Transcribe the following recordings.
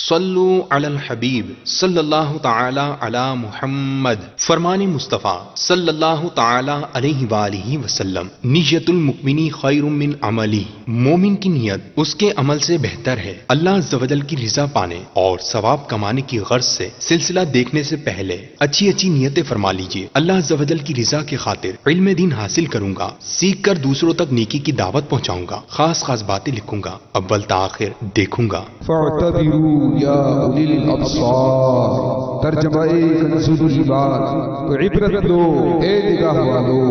صلو علی الحبیب صلی اللہ تعالی علی محمد. فرمان مصطفیٰ صلی اللہ تعالی علیہ وآلہ وسلم. نیت المؤمن خیر من عملی. مومن کی نیت اس کے عمل سے بہتر ہے. اللہ عز و جل کی رضا پانے اور ثواب کمانے کی غرض سے سلسلہ دیکھنے سے پہلے اچھی اچھی نیتیں فرما لیجیے. اللہ عز و جل کی رضا کی خاطر علم دین حاصل کروں گا، سیکھ کر دوسروں تک نیکی کی دعوت پہنچاؤں گا، خاص خاص باتیں لکھوں گا، اول تاخر دیکھوں گا. فاعتبروا یا اولی الابصار. ترجمہ کنز العباد. تو عبرت لو اے نگاہ والو.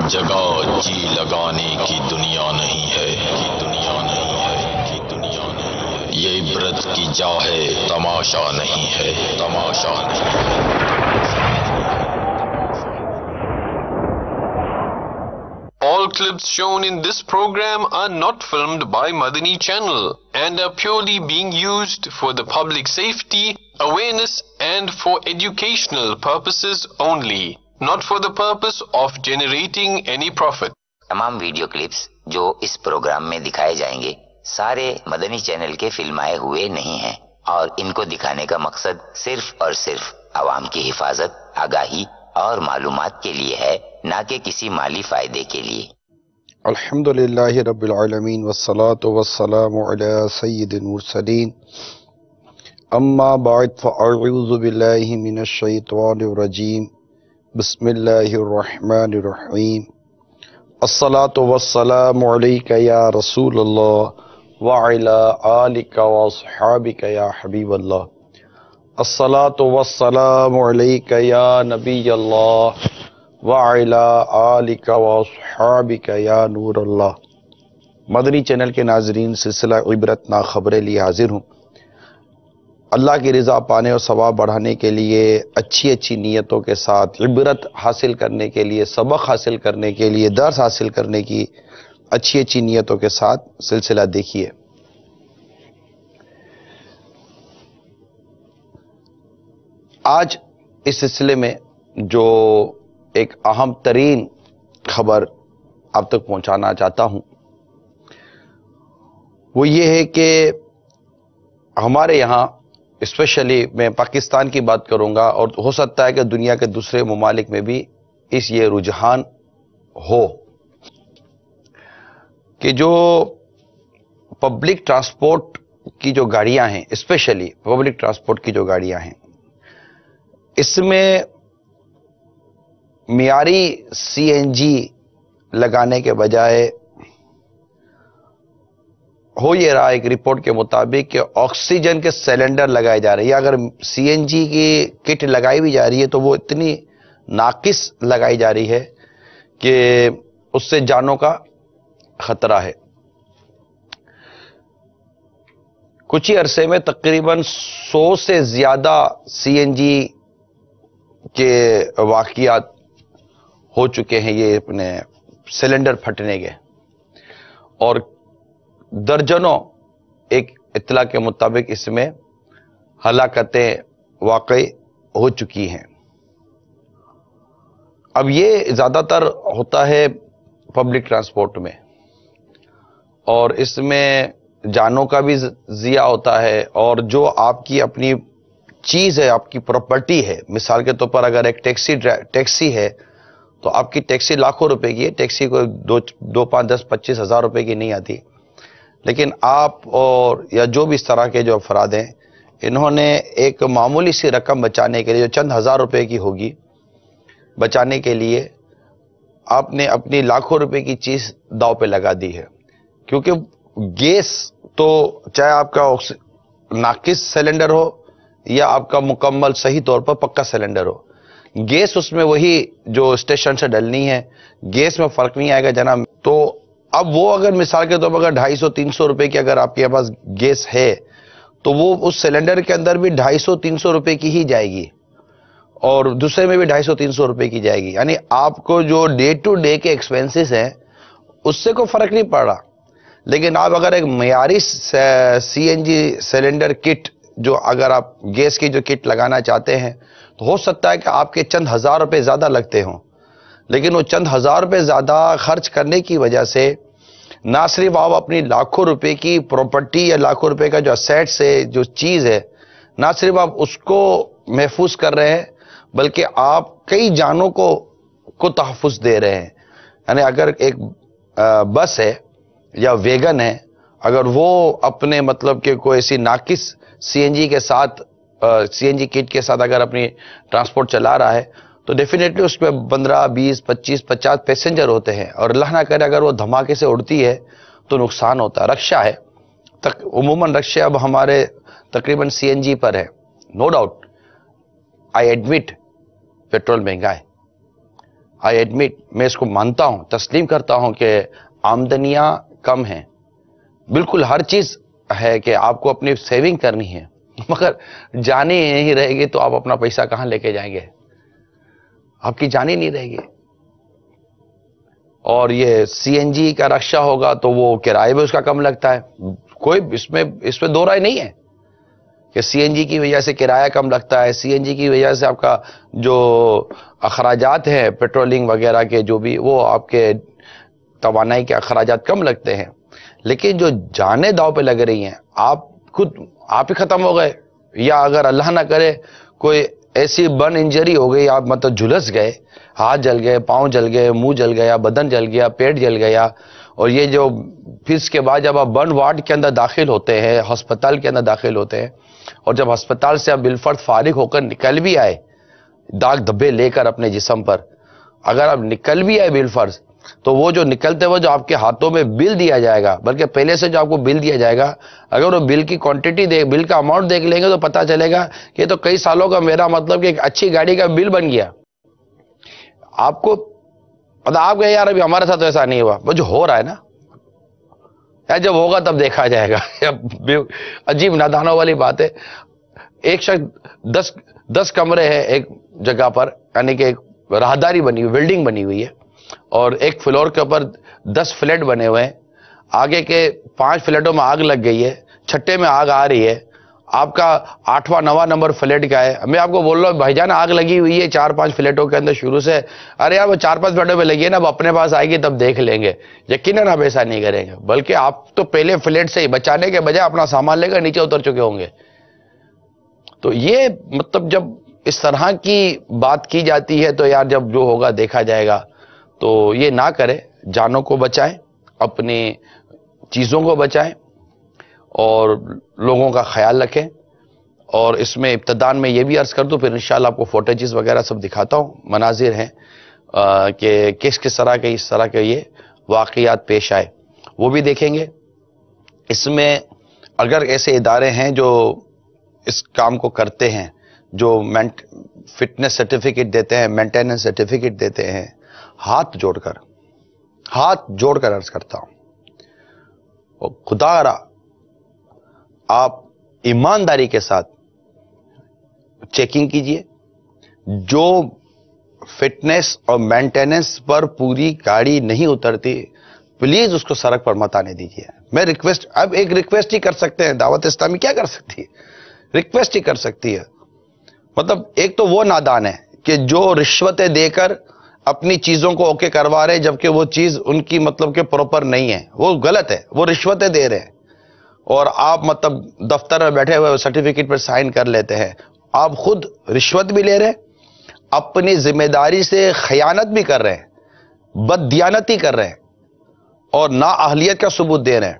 جگہ جی لگانے کی دنیا نہیں ہے، دنیا نہیں ہے، دنیا نہیں ہے. یہ عبرت کی جا ہے، تماشا نہیں ہے، تماشا نہیں ہے. All clips shown in this program are not filmed by Madani Channel and are purely being used for the public safety, awareness and for educational purposes only, not for the purpose of generating any profit. تمام video clips جو اس programme میں دکھائے جائیں گے سارے مدنی channel کے فلمائے ہوئے نہیں ہیں اور ان کو دکھانے کا مقصد صرف اور صرف عوام کی حفاظت، آگاہی اور معلومات کے لیے ہے، نہ کہ کسی مالی فائدے کے لیے. الحمدللہ رب العالمین والصلاة والسلام علی سید المرسلین. اما بعد فاعوذ باللہ من الشیطان الرجیم. بسم اللہ الرحمن الرحیم. الصلاة والسلام علیک یا رسول اللہ وعلی آلک واصحابک یا حبیب اللہ. الصلاة والسلام علیک یا نبی اللہ وعلی آلک واصحابک یا نور اللہ. مدنی چینل کے ناظرین، سلسلہ عبرت نا خبریں لیے حاضر ہوں. اللہ کی رضا پانے اور ثواب بڑھانے کے لیے اچھی اچھی نیتوں کے ساتھ، عبرت حاصل کرنے کے لیے، سبق حاصل کرنے کے لیے، درس حاصل کرنے کی اچھی اچھی نیتوں کے ساتھ سلسلہ دیکھیے. آج اس سلسلے میں جو ایک اہم ترین خبر آپ تک پہنچانا چاہتا ہوں وہ یہ ہے کہ ہمارے یہاں، اسپیشلی میں پاکستان کی بات کروں گا اور ہو سکتا ہے کہ دنیا کے دوسرے ممالک میں بھی یہ رجحان ہو، کہ جو پبلک ٹرانسپورٹ کی جو گاڑیاں ہیں، اسپیشلی پبلک ٹرانسپورٹ کی جو گاڑیاں ہیں، اس میں معیاری سی این جی لگانے کے بجائے ہو یہ رہا ایک رپورٹ کے مطابق کہ آکسیجن کے سلنڈر لگائے جا رہے ہیں، یا اگر سی این جی کی کٹ لگائی بھی جا رہی ہے تو وہ اتنی ناقص لگائی جا رہی ہے کہ اس سے جانوں کا خطرہ ہے. کچھ ہی عرصے میں تقریباً 100 سے زیادہ سی این جی کے واقعات ہو چکے ہیں، یہ اپنے سلنڈر پھٹنے کے، اور درجنوں ایک اطلاع کے مطابق اس میں ہلاکتیں واقع ہو چکی ہیں. اب یہ زیادہ تر ہوتا ہے پبلک ٹرانسپورٹ میں، اور اس میں جانوں کا بھی ضیاع ہوتا ہے، اور جو آپ کی اپنی چیز ہے، آپ کی پراپرٹی ہے. مثال کے طور پر اگر ایک ٹیکسی ہے تو آپ کی ٹیکسی لاکھوں روپے کی ہے، ٹیکسی کو 2 5 10 25 ہزار روپے کی نہیں آتی، لیکن آپ اور یا جو بھی اس طرح کے جو افراد ہیں، انہوں نے ایک معمولی سی رقم بچانے کے لیے، جو چند ہزار روپے کی ہوگی، بچانے کے لیے آپ نے اپنی لاکھوں روپے کی چیز داؤ پہ لگا دی ہے. کیونکہ گیس تو چاہے آپ کا ناقص سلنڈر ہو یا آپ کا مکمل صحیح طور پر پکا سلنڈر ہو، گیس اس میں وہی جو اسٹیشن سے ڈلنی ہے، گیس میں فرق نہیں آئے گا جناب. تو اب وہ اگر مثال کے طور پر اگر 250 300 روپے کی اگر آپ کے پاس گیس ہے تو وہ اس سلنڈر کے اندر بھی 250 300 روپے کی ہی جائے گی، اور دوسرے میں بھی 250 300 روپے کی جائے گی. یعنی آپ کو جو ڈے ٹو ڈے کے ایکسپینسز ہیں اس سے کوئی فرق نہیں پڑ رہا. لیکن آپ اگر ایک معیاری سی این جی سلنڈر کٹ، جو اگر آپ گیس کی جو کٹ لگانا چاہتے ہیں تو ہو سکتا ہے کہ آپ کے چند ہزار روپے زیادہ لگتے ہوں، لیکن وہ چند ہزار روپے زیادہ خرچ کرنے کی وجہ سے نہ صرف آپ اپنی لاکھوں روپے کی پراپرٹی یا لاکھوں روپے کا جو اسیٹس ہے، جو چیز ہے، نہ صرف آپ اس کو محفوظ کر رہے ہیں بلکہ آپ کئی جانوں کو تحفظ دے رہے ہیں. یعنی اگر ایک بس ہے یا ویگن ہے، اگر وہ اپنے مطلب کہ کوئی ایسی ناقص سی این جی کے ساتھ، سی این جی کٹ کے ساتھ اگر اپنی ٹرانسپورٹ چلا رہا ہے تو ڈیفینیٹلی اس پہ 15 20 25 50 پیسنجر ہوتے ہیں، اور اللہ نہ کرے اگر وہ دھماکے سے اڑتی ہے تو نقصان ہوتا ہے. رکشا ہے، عموماً رکشے اب ہمارے تقریباً سی این جی پر ہے. No doubt, I admit petrol مہنگا ہے، آئی ایڈمٹ، میں اس کو مانتا ہوں، تسلیم کرتا ہوں کہ آمدنیاں کم ہیں، بالکل ہر چیز ہے کہ آپ کو اپنی سیونگ کرنی ہے، مگر جانے نہیں رہے گی تو آپ اپنا پیسہ کہاں لے کے جائیں گے؟ آپ کی جانی نہیں رہے گی. اور یہ سی این جی کا رکشہ ہوگا تو وہ کرایہ بھی اس کا کم لگتا ہے. کوئی اس پہ دو رائے نہیں ہے کہ سی این جی کی وجہ سے کرایہ کم لگتا ہے، سی این جی کی وجہ سے آپ کا جو اخراجات ہیں پیٹرولنگ وغیرہ کے جو بھی، وہ آپ کے توانائی کے اخراجات کم لگتے ہیں. لیکن جو جانیں داؤ پہ لگ رہی ہیں، آپ ہی ختم ہو گئے، یا اگر اللہ نہ کرے کوئی ایسی برن انجری ہو گئی، آپ مطلب جھلس گئے، ہاتھ جل گئے، پاؤں جل گئے، منہ جل گیا، بدن جل گیا، پیٹ جل گیا، اور یہ جو پھر اس کے بعد جب آپ برن وارڈ کے اندر داخل ہوتے ہیں، ہسپتال کے اندر داخل ہوتے ہیں، اور جب ہسپتال سے آپ بالفرض فارغ ہو کر نکل بھی آئے داغ دھبے لے کر اپنے جسم پر، اگر آپ نکل بھی آئے بالفرض، تو وہ جو نکلتے ہوئے جو آپ کے ہاتھوں میں بل دیا جائے گا، بلکہ پہلے سے جو آپ کو بل دیا جائے گا، اگر وہ بل کی کوانٹٹی بل کا اماؤنٹ دیکھ لیں گے تو پتا چلے گا کہ یہ تو کئی سالوں کا میرا مطلب کہ ایک اچھی گاڑی کا بل بن گیا. آپ کو آپ کہیں یار ابھی ہمارے ساتھ ایسا نہیں ہوا، وہ جو ہو رہا ہے نا، جب ہوگا تب دیکھا جائے گا. عجیب نادانوں والی بات ہے. ایک شخص 10 کمرے ہیں ایک جگہ پر، یعنی کہ ایک راہداری بنی ہوئی، بلڈنگ بنی ہوئی ہے، اور ایک فلور کے اوپر 10 فلیٹ بنے ہوئے ہیں. آگے کے 5 فلیٹوں میں آگ لگ گئی ہے، چھٹے میں آگ آ رہی ہے، آپ کا 8واں 9واں نمبر فلیٹ کا ہے. میں آپ کو بول رہا ہوں بھائی جان آگ لگی ہوئی ہے 4-5 فلیٹوں کے اندر شروع سے. ارے یار وہ 4-5 فلیٹوں پہ لگی ہے نا، اب اپنے پاس آئے گی تب دیکھ لیں گے. یقیناً آپ ایسا نہیں کریں گے، بلکہ آپ تو پہلے فلیٹ سے ہی بچانے کے بجائے اپنا سامان لے کر نیچے اتر چکے ہوں گے. تو یہ مطلب جب اس طرح کی بات کی جاتی ہے تو یار جب جو ہوگا دیکھا جائے گا. تو یہ نہ کرے، جانوں کو بچائیں، اپنی چیزوں کو بچائیں، اور لوگوں کا خیال رکھیں. اور اس میں ابتدان میں یہ بھی عرض کر دوں، پھر انشاءاللہ آپ کو فوٹیجز وغیرہ سب دکھاتا ہوں، مناظر ہیں کہ کس طرح کے اس طرح کے یہ واقعات پیش آئے، وہ بھی دیکھیں گے. اس میں اگر ایسے ادارے ہیں جو اس کام کو کرتے ہیں، جو فٹنس سرٹیفکیٹ دیتے ہیں، مینٹیننس سرٹیفکیٹ دیتے ہیں، ہاتھ جوڑ کر عرض کرتا ہوں، اور خدا را آپ ایمانداری کے ساتھ چیکنگ کیجئے. جو فٹنس اور مینٹیننس پر پوری گاڑی نہیں اترتی، پلیز اس کو سڑک پر مت آنے دیجیے. میں ایک ریکویسٹ ہی کر سکتے ہیں، دعوت اسلامی کیا کر سکتی ہے؟ ریکویسٹ ہی کر سکتی ہے. مطلب ایک تو وہ نادان ہے کہ جو رشوتیں دے کر اپنی چیزوں کو اوکے کروا رہے، جبکہ وہ چیز ان کی مطلب کہ پراپر نہیں ہے، وہ غلط ہے، وہ رشوتیں دے رہے ہیں، اور آپ مطلب دفتر میں بیٹھے ہوئے سرٹیفکیٹ پر سائن کر لیتے ہیں. آپ خود رشوت بھی لے رہے ہیں، اپنی ذمہ داری سے خیانت بھی کر رہے ہیں، بددیانتی کر رہے ہیں، اور نااہلیت کا ثبوت دے رہے ہیں.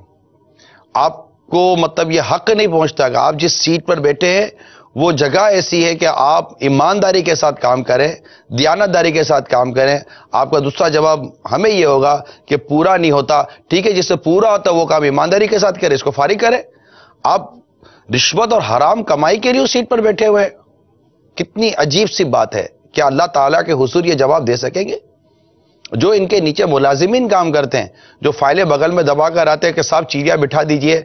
آپ کو مطلب یہ حق نہیں پہنچتا کہ آپ جس سیٹ پر بیٹھے ہیں وہ جگہ ایسی ہے کہ آپ ایمانداری کے ساتھ کام کریں، دیانتداری کے ساتھ کام کریں. آپ کا دوسرا جواب ہمیں یہ ہوگا کہ پورا نہیں ہوتا، ٹھیک ہے، جس سے پورا ہوتا وہ کام ایمانداری کے ساتھ کرے، اس کو فارغ کرے. آپ رشوت اور حرام کمائی کے لیے اس سیٹ پر بیٹھے ہوئے ہیں. کتنی عجیب سی بات ہے. کیا اللہ تعالیٰ کے حضور یہ جواب دے سکیں گے؟ جو ان کے نیچے ملازمین کام کرتے ہیں، جو فائلیں بغل میں دبا کر آتے ہیں کہ صاحب چیڑیا بٹھا دیجئے،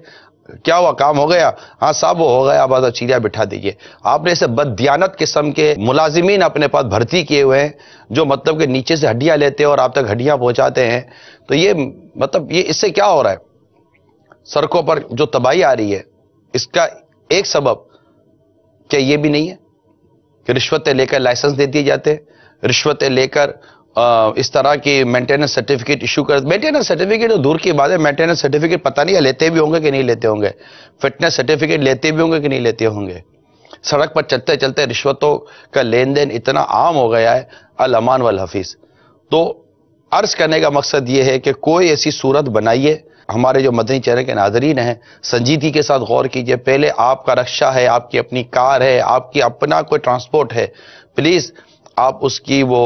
کیا ہوا، کام ہو گیا؟ ہاں صاحب وہ ہو گیا، بس چیڑیا بٹھا دیجئے. آپ نے ایسے بددیانت قسم کے ملازمین اپنے پاس بھرتی کیے ہوئے ہیں جو مطلب کہ نیچے سے ہڈیاں لیتے ہیں اور آپ تک ہڈیاں پہنچاتے ہیں. تو یہ مطلب یہ اس سے کیا ہو رہا ہے؟ سڑکوں پر جو تباہی آ رہی ہے، اس کا ایک سبب کیا یہ بھی نہیں ہے کہ رشوتیں لے کر لائسنس دے دیے جاتے ہیں، رشوتیں لے کر اس طرح کی مینٹیننس سرٹیفکیٹ ایشو کر. مینٹیننس سرٹیفکیٹ تو دور کی بات ہے, مینٹیننس سرٹیفکیٹ پتہ نہیں لیتے بھی ہوں گے کہ نہیں لیتے ہوں گے, فٹنس سرٹیفکیٹ لیتے بھی ہوں گے کہ نہیں لیتے ہوں گے. سڑک پر چلتے چلتے رشوتوں کا لین دین اتنا عام ہو گیا ہے, الامان والحفیظ. تو عرض کرنے کا مقصد یہ ہے کہ کوئی ایسی صورت بنائیے, ہمارے جو مدنی چینل کے ناظرین ہیں سنجیدگی کے ساتھ غور کیجئے. پہلے آپ کا رکشہ ہے, آپ کی اپنی کار ہے, آپ کی اپنا کوئی ٹرانسپورٹ ہے, پلیز آپ اس کی وہ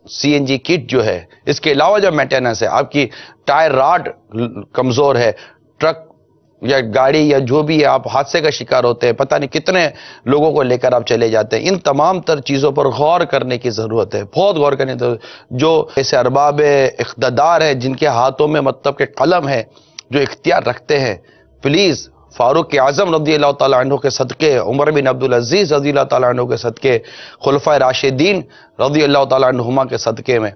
سی این جی کٹ جو ہے, اس کے علاوہ جو مینٹیننس ہے, آپ کی ٹائر راڈ کمزور ہے, ٹرک یا گاڑی یا جو بھی ہے, آپ حادثے کا شکار ہوتے ہیں, پتہ نہیں کتنے لوگوں کو لے کر آپ چلے جاتے ہیں. ان تمام تر چیزوں پر غور کرنے کی ضرورت ہے, بہت غور کرنے کی ضرورت ہے. جو ایسے ارباب اقتدار ہیں جن کے ہاتھوں میں مطلب کہ قلم ہے, جو اختیار رکھتے ہیں, پلیز فاروق اعظم رضی اللہ تعالیٰ عنہ کے صدقے, عمر بن عبدالعزیز رضی اللہ تعالیٰ عنہ کے صدقے, خلفائے راشدین رضی اللہ تعالیٰ عنہما کے صدقے میں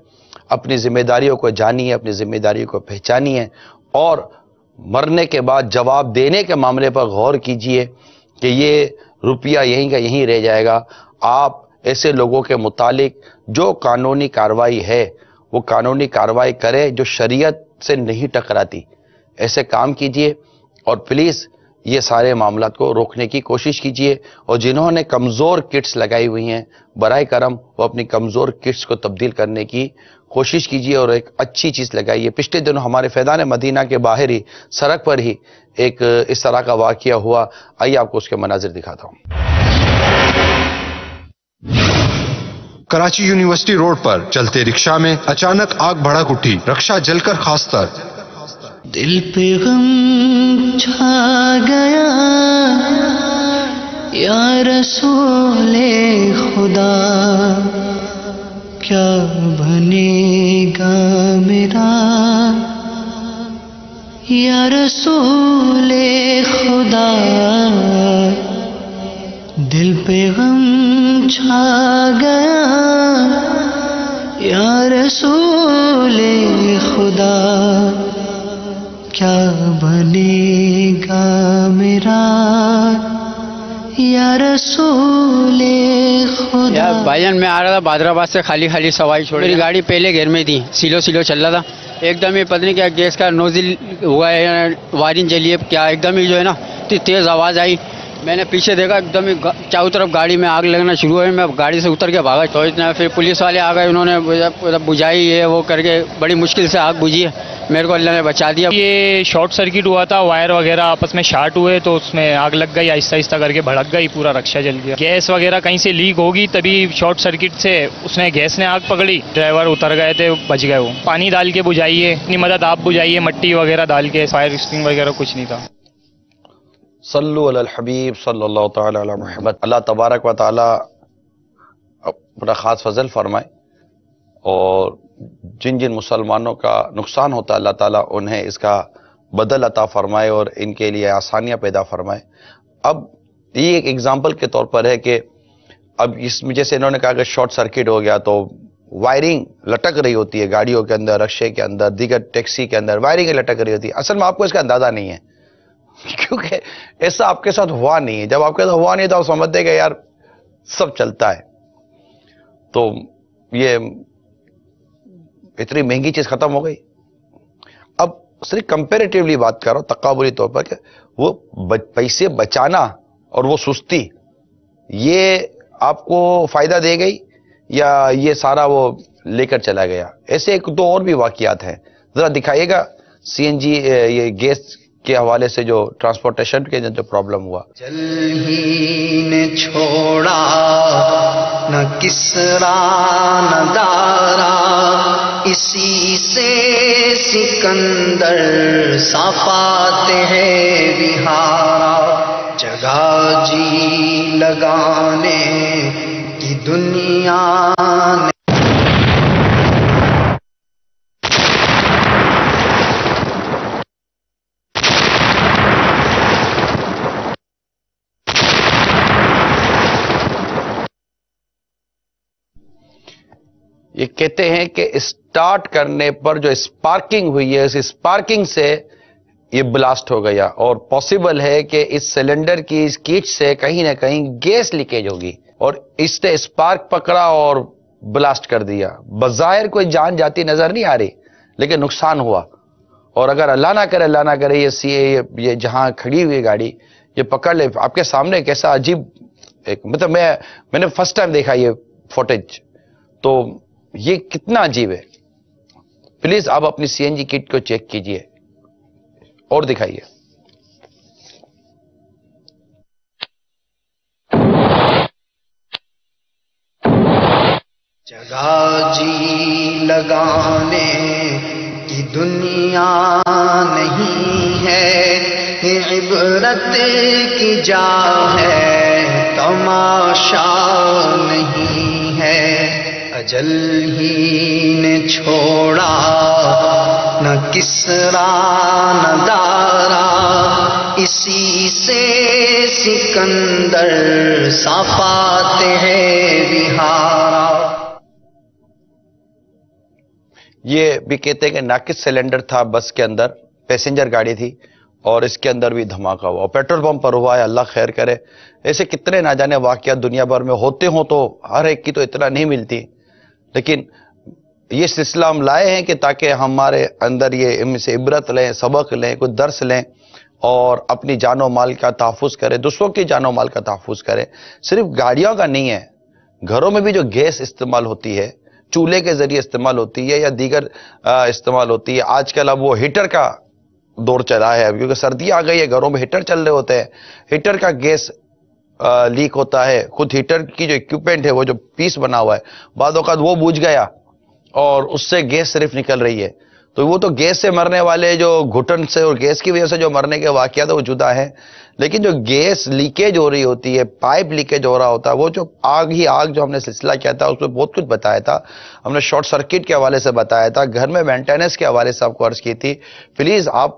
اپنی ذمہ داریوں کو جانیے, اپنی ذمہ داریوں کو پہچانیے, اور مرنے کے بعد جواب دینے کے معاملے پر غور کیجئے کہ یہ روپیہ یہیں کا یہیں رہ جائے گا. آپ ایسے لوگوں کے متعلق جو قانونی کارروائی ہے وہ قانونی کارروائی کرے جو شریعت سے نہیں ٹکراتی, ایسے کام کیجئے. اور پلیز یہ سارے معاملات کو روکنے کی کوشش کیجئے. اور جنہوں نے کمزور کٹس لگائی ہوئی ہیں, براہ کرم وہ اپنی کمزور کٹس کو تبدیل کرنے کی کوشش کیجئے اور ایک اچھی چیز لگائیے. پچھلے دنوں ہمارے فیضان مدینہ کے باہر ہی سڑک پر ہی ایک اس طرح کا واقعہ ہوا, آئیے آپ کو اس کے مناظر دکھاتا ہوں. کراچی یونیورسٹی روڈ پر چلتے رکشہ میں اچانک آگ بھڑک اٹھی, رکشہ جل کر خاصتر. دل پہ غم چھا گیا یا رسول خدا, کیا بنے گا میرا یا رسول خدا. دل پہ غم چھا گیا یا رسول خدا, کیا بنے گا میرا یا رسول خدا. یار بھائی جان, میں آ رہا تھا بادرآباد سے, خالی سواری چھوڑ, میری گاڑی پہلے گیئر میں تھی, سلو چل رہا تھا. ایک دم ہی پتہ نہیں کیا گیس کا نوزل ہوا ہے, وائرنگ چلی ہے کیا, ایک دم ہی جو ہے نا تیز آواز آئی. میں نے پیچھے دیکھا, ایک دم ہی چاروں طرف گاڑی میں آگ لگنا شروع ہوئی. میں گاڑی سے اتر کے بھاگا, تو اتنا پھر پولیس والے آ گئے, انہوں نے بجھائی ہے وہ کر کے, بڑی مشکل سے آگ بجھی ہے, میرے کو اللہ نے بچا دیا. یہ شارٹ سرکٹ ہوا تھا, وائر وغیرہ آپس میں شارٹ ہوئے تو اس میں آگ لگ گئی, آہستہ آہستہ کر کے بھڑک گئی, پورا رکشہ جل گیا. گیس وغیرہ کہیں سے لیک ہوگی تبھی شارٹ سرکٹ سے اس نے گیس نے آگ پکڑی, ڈرائیور اتر گئے تھے, بچ گئے. وہ پانی ڈال کے بجھائیے, اپنی مدد آپ بجھائیے, مٹی وغیرہ ڈال کے, فائر اسٹنگ وغیرہ کچھ نہیں تھا. صلو علی الحبیب صلی اللہ تعالی علی محمد. اللہ تبارک و تعالی اپنا خاص فضل فرمائے, اور جن جن مسلمانوں کا نقصان ہوتا ہے اللہ تعالیٰ انہیں اس کا بدل عطا فرمائے اور ان کے لیے آسانیاں پیدا فرمائے. اب یہ ایک ایگزامپل کے طور پر ہے کہ اب اس میں جیسے انہوں نے کہا کہ شارٹ سرکٹ ہو گیا تو وائرنگ لٹک رہی ہوتی ہے گاڑیوں کے اندر, رکشے کے اندر, دیگر ٹیکسی کے اندر وائرنگ لٹک رہی ہوتی ہے. اصل میں آپ کو اس کا اندازہ نہیں ہے کیونکہ ایسا آپ کے ساتھ ہوا نہیں ہے. جب آپ کے ساتھ ہوا نہیں تو آپ سمجھتے ہیں کہ یار سب چلتا ہے. تو یہ اتنی مہنگی چیز ختم ہو گئی. اب صرف کمپیریٹیولی بات کر رہا ہوں, تقابلی طور پر, کہ وہ پیسے بچانا اور وہ سستی, یہ آپ کو فائدہ دے گئی یا یہ سارا وہ لے کر چلا گیا. ایسے ایک دو اور بھی واقعات ہیں, ذرا دکھائیے گا. سی این جی یہ گیس کے حوالے سے جو ٹرانسپورٹیشن کے جو پرابلم ہوا. چل ہی نے چھوڑا نہ کسرا نہ دارا, اسی سے سکندر صفات ہے بہارا. جگہ جی لگانے کی دنیا نے یہ کہتے ہیں کہ اسٹارٹ کرنے پر جو اسپارکنگ ہوئی ہے, اس اسپارکنگ سے یہ بلاسٹ ہو گیا, اور پاسبل ہے کہ اس سلنڈر کی اس کیچ سے کہیں نہ کہیں گیس لیکیج ہوگی, اور اس نے اسپارک پکڑا اور بلاسٹ کر دیا. بظاہر کوئی جان جاتی نظر نہیں آ رہی لیکن نقصان ہوا. اور اگر اللہ نہ کرے یہ سی اے یہ جہاں کھڑی ہوئی گاڑی یہ پکڑ لے آپ کے سامنے، کیسا عجیب ایک مطلب میں نے فرسٹ ٹائم دیکھا یہ فوٹیج، تو یہ کتنا عجیب ہے. پلیز آپ اپنی سی این جی کٹ کو چیک کیجئے اور دکھائیے. جگہ جی لگانے کی دنیا نہیں ہے، عبرت کی جا ہے تماشا نہیں ہے. اجل ہی نے چھوڑا نہ کسرا نہ دارا، اسی سے سکندر صفاتے ہیں بہارا. یہ بھی کہتے ہیں کہ ناقص سلنڈر تھا بس کے اندر، پیسنجر گاڑی تھی اور اس کے اندر بھی دھماکہ ہوا. پیٹرول پمپ پر ہوا ہے، اللہ خیر کرے. ایسے کتنے نہ جانے واقعات دنیا بھر میں ہوتے ہوں تو ہر ایک کی تو اطلاع نہیں ملتی، لیکن یہ سلسلہ ہم لائے ہیں کہ تاکہ ہمارے اندر یہ ان سے عبرت لیں، سبق لیں، کوئی درس لیں اور اپنی جان و مال کا تحفظ کریں، دوسروں کی جان و مال کا تحفظ کریں. صرف گاڑیوں کا نہیں ہے، گھروں میں بھی جو گیس استعمال ہوتی ہے، چولہے کے ذریعے استعمال ہوتی ہے یا دیگر استعمال ہوتی ہے. آج کل اب وہ ہیٹر کا دور چلا ہے کیونکہ سردی آ گئی ہے، گھروں میں ہیٹر چل رہے ہوتے ہیں. ہیٹر کا گیس لیک ہوتا ہے. خود ہیٹر کی جو اکوپمنٹ ہے وہ جو پیس بنا ہوا ہے بعض اوقات وہ بوجھ گیا اور اس سے گیس صرف نکل رہی ہے. تو وہ تو گیس سے مرنے والے جو گھٹن سے اور گیس کی وجہ سے جو مرنے کے واقعات وہ جدا ہیں، لیکن جو گیس لیکیج ہو رہی ہوتی ہے، پائپ لیکیج ہو رہا ہوتا ہے، وہ جو آگ جو ہم نے سلسلہ کیا تھا اس میں بہت کچھ بتایا تھا. ہم نے شارٹ سرکٹ کے حوالے سے بتایا تھا، گھر میں مینٹیننس کے حوالے سے آپ کو عرض کی تھی. پلیز آپ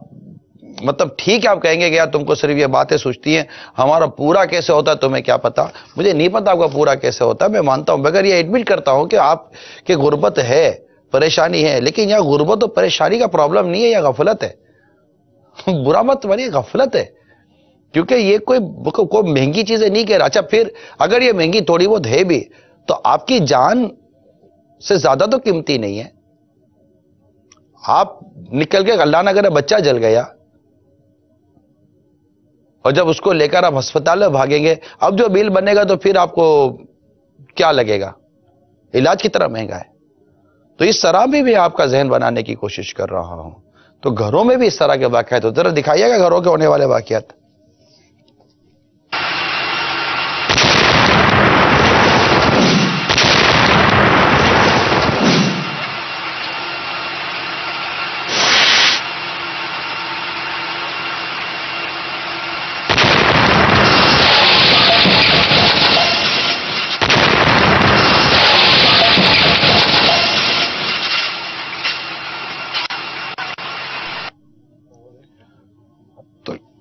مطلب ٹھیک ہے آپ کہیں گے کہ یار تم کو صرف یہ باتیں سوچتی ہیں، ہمارا پورا کیسے ہوتا ہے تمہیں کیا پتا. مجھے نہیں پتا آپ کا پورا کیسے ہوتا ہے، میں مانتا ہوں، مگر یہ ایڈمٹ کرتا ہوں کہ آپ کی غربت ہے، پریشانی ہے، لیکن یہاں غربت اور پریشانی کا پرابلم نہیں ہے، یہ غفلت ہے. برا مت بنیے، غفلت ہے. کیونکہ یہ کوئی مہنگی چیزیں نہیں کہہ رہا. اچھا پھر اگر یہ مہنگی تھوڑی بہت ہے بھی تو آپ کی جان سے زیادہ تو قیمتی نہیں ہے. آپ نکل کے اللہ نہ کرے بچہ جل گیا اور جب اس کو لے کر آپ ہسپتال میں بھاگیں گے، اب جو بل بنے گا تو پھر آپ کو کیا لگے گا؟ علاج کتنا مہنگا ہے. تو اس طرح بھی آپ کا ذہن بنانے کی کوشش کر رہا ہوں. تو گھروں میں بھی اس طرح کے واقعات ذرا دکھائیے گا گھروں کے ہونے والے واقعات.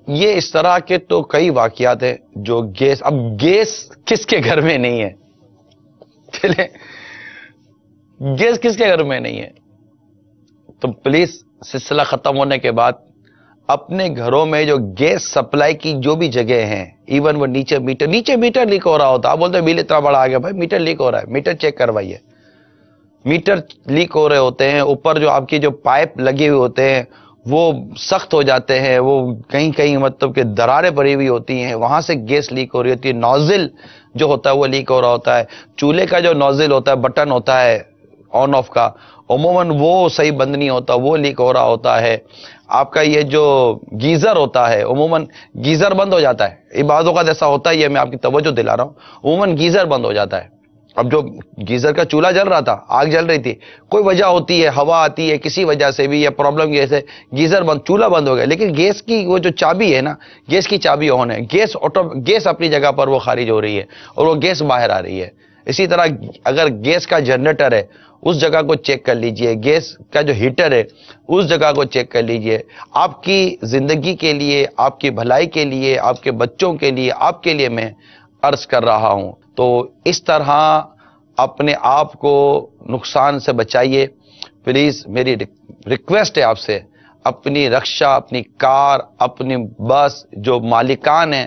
یہ اس طرح کے تو کئی واقعات ہیں جو اب گیس کس کے گھر میں نہیں ہے؟ چلے گیس کس کے گھر میں نہیں ہے؟ تو پلیز سلسلہ ختم ہونے کے بعد اپنے گھروں میں جو گیس سپلائی کی جو بھی جگہ ہیں، ایون وہ نیچے میٹر لیک ہو رہا ہوتا، آپ بولتے ہیں بل اتنا بڑا آ گیا، بھائی میٹر لیک ہو رہا ہے، میٹر چیک کروائیے. میٹر لیک ہو رہے ہوتے ہیں، اوپر جو آپ کی جو پائپ لگے ہوئے ہوتے ہیں وہ سخت ہو جاتے ہیں، وہ کہیں مطلب کہ دراریں پڑی ہوئی ہوتی ہیں، وہاں سے گیس لیک ہو رہی ہوتی ہے. نوزل جو ہوتا ہے وہ لیک ہو رہا ہوتا ہے. چولہے کا جو نوزل ہوتا ہے، بٹن ہوتا ہے آن آف کا، عموماً وہ صحیح بند نہیں ہوتا، وہ لیک ہو رہا ہوتا ہے. آپ کا یہ جو گیزر ہوتا ہے، عموماً گیزر بند ہو جاتا ہے. یہ بعض اوقات ایسا ہوتا ہے، یہ میں آپ کی توجہ دلا رہا ہوں، عموماً گیزر بند ہو جاتا ہے. اب جو گیزر کا چولہا جل رہا تھا، آگ جل رہی تھی، کوئی وجہ ہوتی ہے، ہوا آتی ہے، کسی وجہ سے بھی یا پرابلم کی وجہ سے گیزر بند، چولہا بند ہو گیا، لیکن گیس کی وہ جو چابی ہے نا، گیس کی چابی آن ہے، گیس اپنی جگہ پر وہ خارج ہو رہی ہے اور وہ گیس باہر آ رہی ہے. اسی طرح اگر گیس کا جنریٹر ہے اس جگہ کو چیک کر لیجئے، گیس کا جو ہیٹر ہے اس جگہ کو چیک کر لیجئے. آپ کی زندگی کے لیے، آپ کی بھلائی کے لیے، آپ کے بچوں کے لیے، آپ کے لیے میں عرض کر رہا ہوں. تو اس طرح اپنے آپ کو نقصان سے بچائیے. پلیز میری ریکویسٹ ہے آپ سے، اپنی رکشا، اپنی کار، اپنی بس جو مالکان ہیں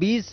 20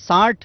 60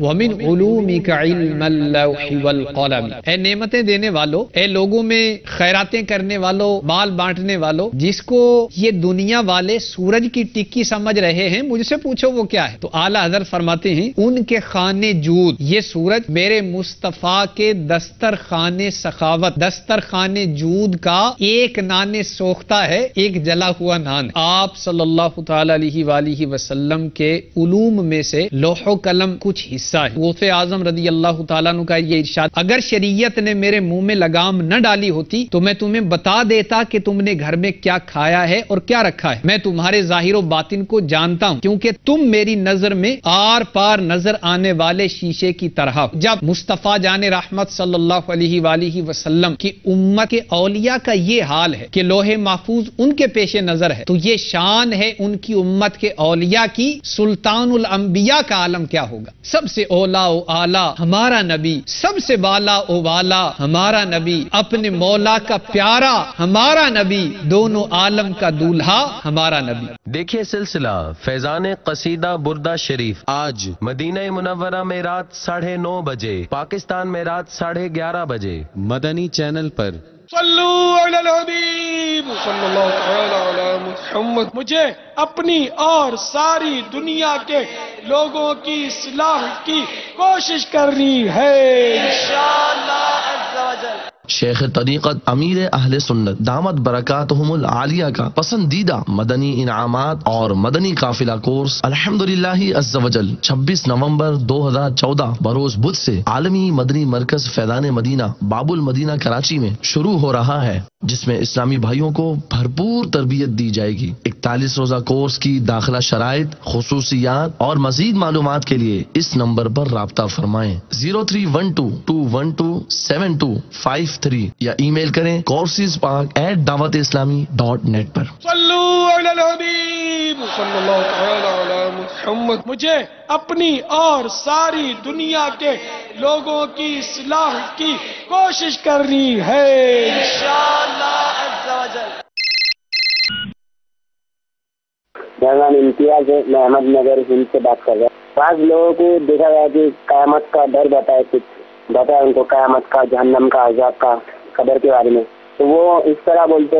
وَمِنْ عُلُومِكَ عِلْمَ اللَّوْحِ وَالْقَلَمِ، اے نعمتیں دینے والو، اے لوگوں میں خیراتیں کرنے والو، مال بانٹنے والو، جس کو یہ دنیا والے سورج کی ٹکی سمجھ رہے ہیں، مجھ سے پوچھو وہ کیا ہے؟ تو اعلیٰ حضرت فرماتے ہیں ان کے خانے جود، یہ سورج میرے مصطفیٰ کے دسترخوان سخاوت، دسترخوان جود کا ایک نان سوختہ ہے، ایک جلا ہوا نان۔ آپ صلی اللہ تعالی علیہ وآلہ وسلم کے علوم میں سے لوح و قلم کچھ حصہ ہے۔ غوث اعظم رضی اللہ تعالیٰ عنہ کا یہ ارشاد، اگر شریعت نے میرے منہ میں لگام نہ ڈالی ہوتی تو میں تمہیں بتا دیتا کہ تم نے گھر میں کیا کھایا ہے اور کیا رکھا ہے۔ میں تمہارے ظاہر و باطن کو جانتا ہوں، کیونکہ تم میری نظر میں آر پار نظر آنے والے شیشے کی طرح ہو۔ جب مصطفیٰ جان رحمت صلی اللہ علیہ وآلہ وسلم کی امت کے اولیاء کا یہ حال ہے کہ لوح محفوظ ان کے پیش نظر ہے، تو یہ شان ہے ان کی امت کے اولیاء کی، سلطان الانبیاء کا عالم کیا ہوگا؟ سب سے اولا و اعلیٰ ہمارا نبی، سب سے بالا و والا ہمارا نبی، اپنے مولا کا پیارا ہمارا نبی، دونوں عالم کا دولہا ہمارا نبی۔ دیکھیے سلسلہ فیضان قصیدہ بردہ شریف آج مدینہ منورہ میں رات 9:30 بجے، پاکستان میں رات 11:30 بجے مدنی چینل پر۔ صلو علی الحبیب صلی اللہ تعالی علی محمد۔ مجھے اپنی اور ساری دنیا کے لوگوں کی اصلاح کی کوشش کرنی ہے انشاءاللہ عز و جل۔ شیخ طریقت امیر اہل سنت دامت برکاتہم العالیہ کا پسندیدہ مدنی انعامات اور مدنی قافلہ کورس الحمدللہ عز و جل 26 نومبر 2014 بروز بدھ سے عالمی مدنی مرکز فیضان مدینہ باب المدینہ کراچی میں شروع ہو رہا ہے، جس میں اسلامی بھائیوں کو بھرپور تربیت دی جائے گی۔ 41 روزہ کورس کی داخلہ شرائط، خصوصیات اور مزید معلومات کے لیے اس نمبر پر رابطہ فرمائیں 0312212725 یا ای میل کریں coursespark@dawateslami.net پر۔ صلو علی الحبیب صلی اللہ تعالی علی محمد۔ مجھے اپنی اور ساری دنیا کے لوگوں کی اصلاح کی کوشش کرنی ہے انشاءاللہ عز و جل۔ میرا نام امتیاز ہے، میں احمد نگر ہند سے بات کر رہا ہوں۔ بعض لوگوں کو دیکھا گیا کہ قیامت کا ڈر بتائے، کچھ بتایا ان کو قیامت کا، جہنم کا، عذاب کا، قبر کے بارے میں، تو وہ اس طرح بولتے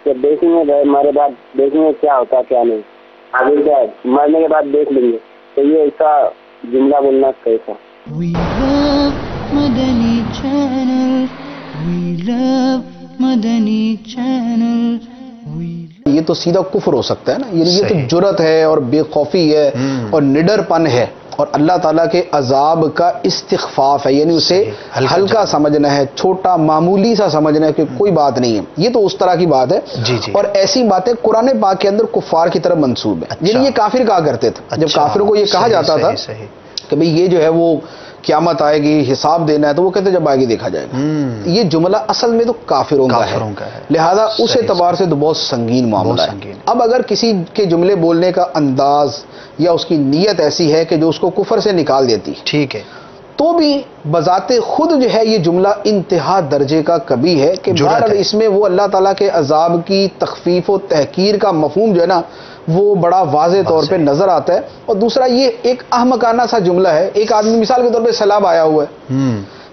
کہ دیکھیں گے ہمارے بعد، دیکھیں گے کیا ہوتا ہے کیا نہیں، آگے کیا ہے مرنے کے بعد دیکھ لیں گے، تو یہ ایسا جملہ بولنا کیسا؟ We love Madani Channel, we love Madani Channel. یہ تو سیدھا کفر ہو سکتا ہے نا، یعنی یہ تو جرت ہے اور بے خوفی ہے اور نڈر پن ہے اور اللہ تعالیٰ کے عذاب کا استخفاف ہے، یعنی اسے ہلکا سمجھنا ہے، چھوٹا معمولی سا سمجھنا ہے کہ کوئی بات نہیں ہے، یہ تو اس طرح کی بات ہے۔ اور ایسی باتیں قرآن پاک کے اندر کفار کی طرف منسوب ہے، یعنی یہ کافر کہا کرتے تھے، جب کافروں کو یہ کہا جاتا تھا کہ بھئی یہ جو ہے وہ قیامت آئے گی، حساب دینا ہے، تو وہ کہتے جب آئے گی دیکھا جائے گا۔ یہ جملہ اصل میں تو کافروں کا ہے، لہذا اس اعتبار سے تو بہت سنگین معاملہ ہے۔ اب اگر کسی کے جملے بولنے کا انداز یا اس کی نیت ایسی ہے کہ جو اس کو کفر سے نکال دیتی، ٹھیک ہے، تو بھی بذات خود جو ہے یہ جملہ انتہا درجے کا کبھی ہے کہ بہرحال اس میں وہ اللہ تعالیٰ کے عذاب کی تخفیف و تحقیر کا مفہوم جو ہے نا وہ بڑا واضح طور پہ نظر آتا ہے۔ اور دوسرا یہ ایک احمقانہ سا جملہ ہے، ایک آدمی مثال کے طور پہ سیلاب آیا ہوا ہے،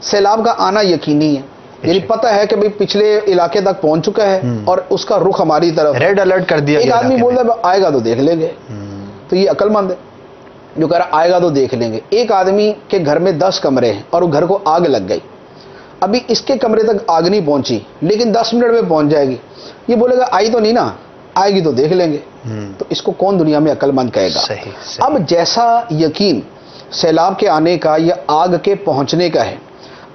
سیلاب کا آنا یقینی ہے، یعنی پتہ ہے کہ بھئی پچھلے علاقے تک پہنچ چکا ہے اور اس کا رخ ہماری طرف، ریڈ الرٹ کر دیا، ایک آدمی بول رہا ہے آئے گا تو دیکھ لیں گے، تو یہ عقل مند ہے جو کہہ رہا آئے گا تو دیکھ لیں گے۔ ایک آدمی کے گھر میں 10 کمرے ہیں اور وہ گھر کو آگ لگ گئی، ابھی اس کے کمرے تک آگ نہیں پہنچی لیکن 10 منٹ میں پہنچ جائے گی، یہ بولے گا آئی تو نہیں نا، آئے گی تو دیکھ لیں گے، تو اس کو کون دنیا میں عقل مند کہے گا؟ اب جیسا یقین سیلاب کے آنے کا یا آگ کے پہنچنے کا ہے،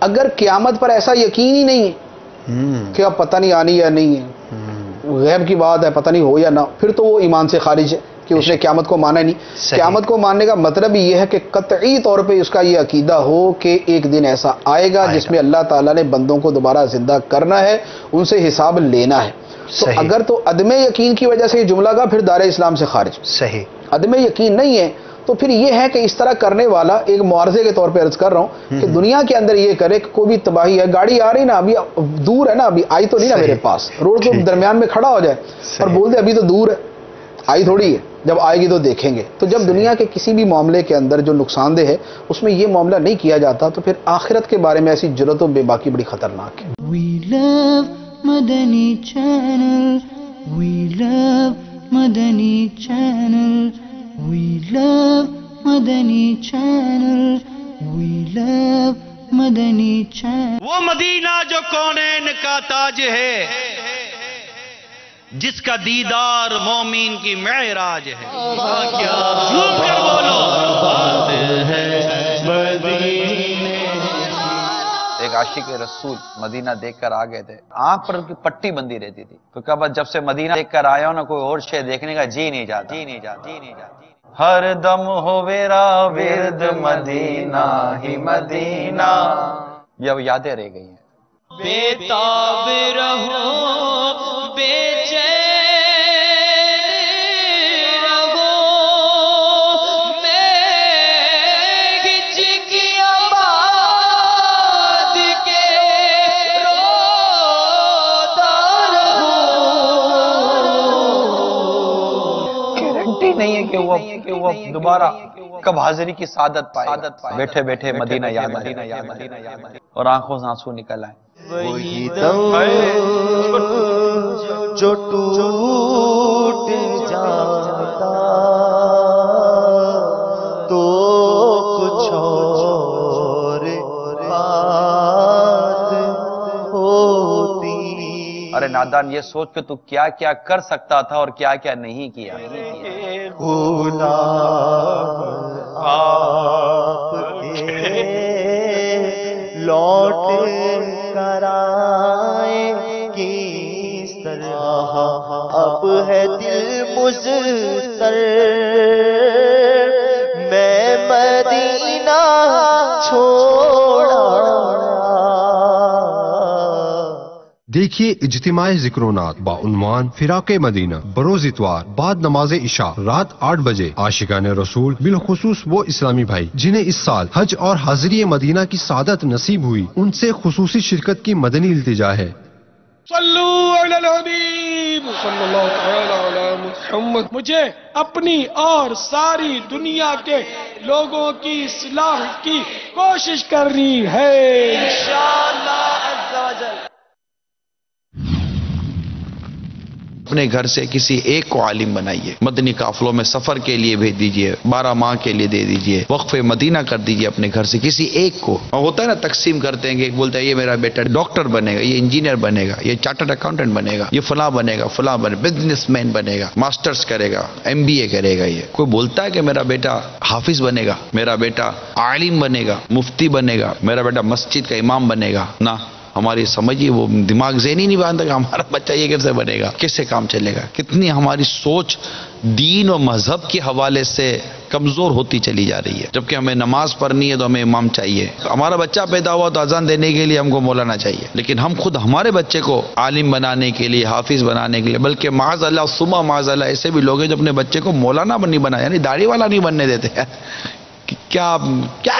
اگر قیامت پر ایسا یقین ہی نہیں ہے کہ اب پتہ نہیں آنی یا نہیں ہے، غیب کی بات ہے، پتہ نہیں ہو یا نہ، پھر تو وہ ایمان سے خارج ہے کہ اس نے قیامت کو مانا نہیں۔ قیامت کو ماننے کا مطلب یہ ہے کہ قطعی طور پہ اس کا یہ عقیدہ ہو کہ ایک دن ایسا آئے گا جس میں اللہ تعالیٰ نے بندوں کو دوبارہ زندہ کرنا ہے، ان سے حساب لینا ہے۔ تو اگر تو عدم یقین کی وجہ سے یہ جملہ کا پھر دار اسلام سے خارج، صحیح عدم یقین نہیں ہے تو پھر یہ ہے کہ اس طرح کرنے والا ایک معارضے کے طور پہ عرض کر رہا ہوں کہ دنیا کے اندر یہ کرے کہ کوئی بھی تباہی ہے، گاڑی آ رہی نا، ابھی دور ہے نا، ابھی آئی تو نہیں نا میرے پاس، روڈ کے درمیان میں کھڑا ہو جائے اور بول دے ابھی تو دور ہے، آئی تھوڑی ہے، جب آئے گی تو دیکھیں گے. تو جب دنیا کے کسی بھی معاملے کے اندر جو نقصان دہ ہے اس میں یہ معاملہ نہیں کیا جاتا تو پھر آخرت کے بارے میں ایسی جرت و بے باکی بڑی خطرناک ہے. We love Madani Channel. We love Madani Channel. We love Madani Channel. We love Madani Channel. وہ مدینہ جو کونین کا تاج ہے، جس کا دیدار مومن کی معراج ہے. جھوم کر بولو. ایک عاشق رسول مدینہ دیکھ کر آ گئے تھے، آنکھ پر کی پٹی بندی رہتی تھی. تو کہا جب سے مدینہ دیکھ کر آیا ہوں نا، کوئی اور شے دیکھنے کا جی نہیں جاتا. ہر دم ہو میرا ورد مدینہ ہی مدینہ. یہ اب یادیں رہ گئی ہیں. بےتاب رہو بے چین رہو، میں ہچ کی آباد کے روتا رہوں. گارنٹی نہیں ہے کہ وہ دوبارہ کب حاضری کی سعادت پائے. بیٹھے بیٹھے مدینہ یاد اور آنکھوں سے آنسو نکل آئے. وہی دم جو ٹوٹ جاتا تو کچھ اور بات ہوتی. ارے نادان، یہ سوچ کے تو کیا کیا کر سکتا تھا اور کیا کیا نہیں کیا. خدا آپ کے لوٹ کر آئے کس طرح اب ہے دل مضطر. میں مدینہ چھوڑا. دیکھیے اجتماع ذکرونات باعنوان فراق مدینہ بروز اتوار بعد نماز عشاء رات 8 بجے. عاشقان رسول بالخصوص وہ اسلامی بھائی جنہیں اس سال حج اور حاضری مدینہ کی سعادت نصیب ہوئی، ان سے خصوصی شرکت کی مدنی التجا ہے. صلو علی الحبیب صلی اللہ تعالی علی محمد. مجھے اپنی اور ساری دنیا کے لوگوں کی اصلاح کی کوشش کرنی ہے انشاءاللہ عز و جل. اپنے گھر سے کسی ایک کو عالم بنائیے، مدنی قافلوں میں سفر کے لیے بھیج دیجئے، 12 ماہ کے لیے دے دیجئے، وقف مدینہ کر دیجئے اپنے گھر سے کسی ایک کو. اور ہوتا ہے نا تقسیم کرتے ہیں کہ ایک بولتا ہے یہ میرا بیٹا ڈاکٹر بنے گا، یہ انجینئر بنے گا، یہ چارٹرڈ اکاؤنٹنٹ بنے گا، یہ فلاں بنے گا، فلاں بزنس مین بنے گا، ماسٹرز کرے گا، MBA کرے گا. یہ کوئی بولتا ہے کہ میرا بیٹا حافظ بنے گا، میرا بیٹا عالم بنے گا، مفتی بنے گا، میرا بیٹا مسجد کا امام بنے گا. نہ، ہماری سمجھیے وہ دماغ ذہنی نہیں باندھا کہ ہمارا بچہ یہ کیسے بنے گا، کیسے کام چلے گا. کتنی ہماری سوچ دین و مذہب کے حوالے سے کمزور ہوتی چلی جا رہی ہے. جبکہ ہمیں نماز پڑھنی ہے تو ہمیں امام چاہیے. ہمارا بچہ پیدا ہوا تو اذان دینے کے لیے ہم کو مولانا چاہیے، لیکن ہم خود ہمارے بچے کو عالم بنانے کے لیے، حافظ بنانے کے لیے، بلکہ معاذ اللہ ثم معاذ اللہ ایسے بھی لوگ ہیں جو اپنے بچے کو مولانا نہیں بنایا، یعنی داڑھی والا نہیں بننے دیتے. کیا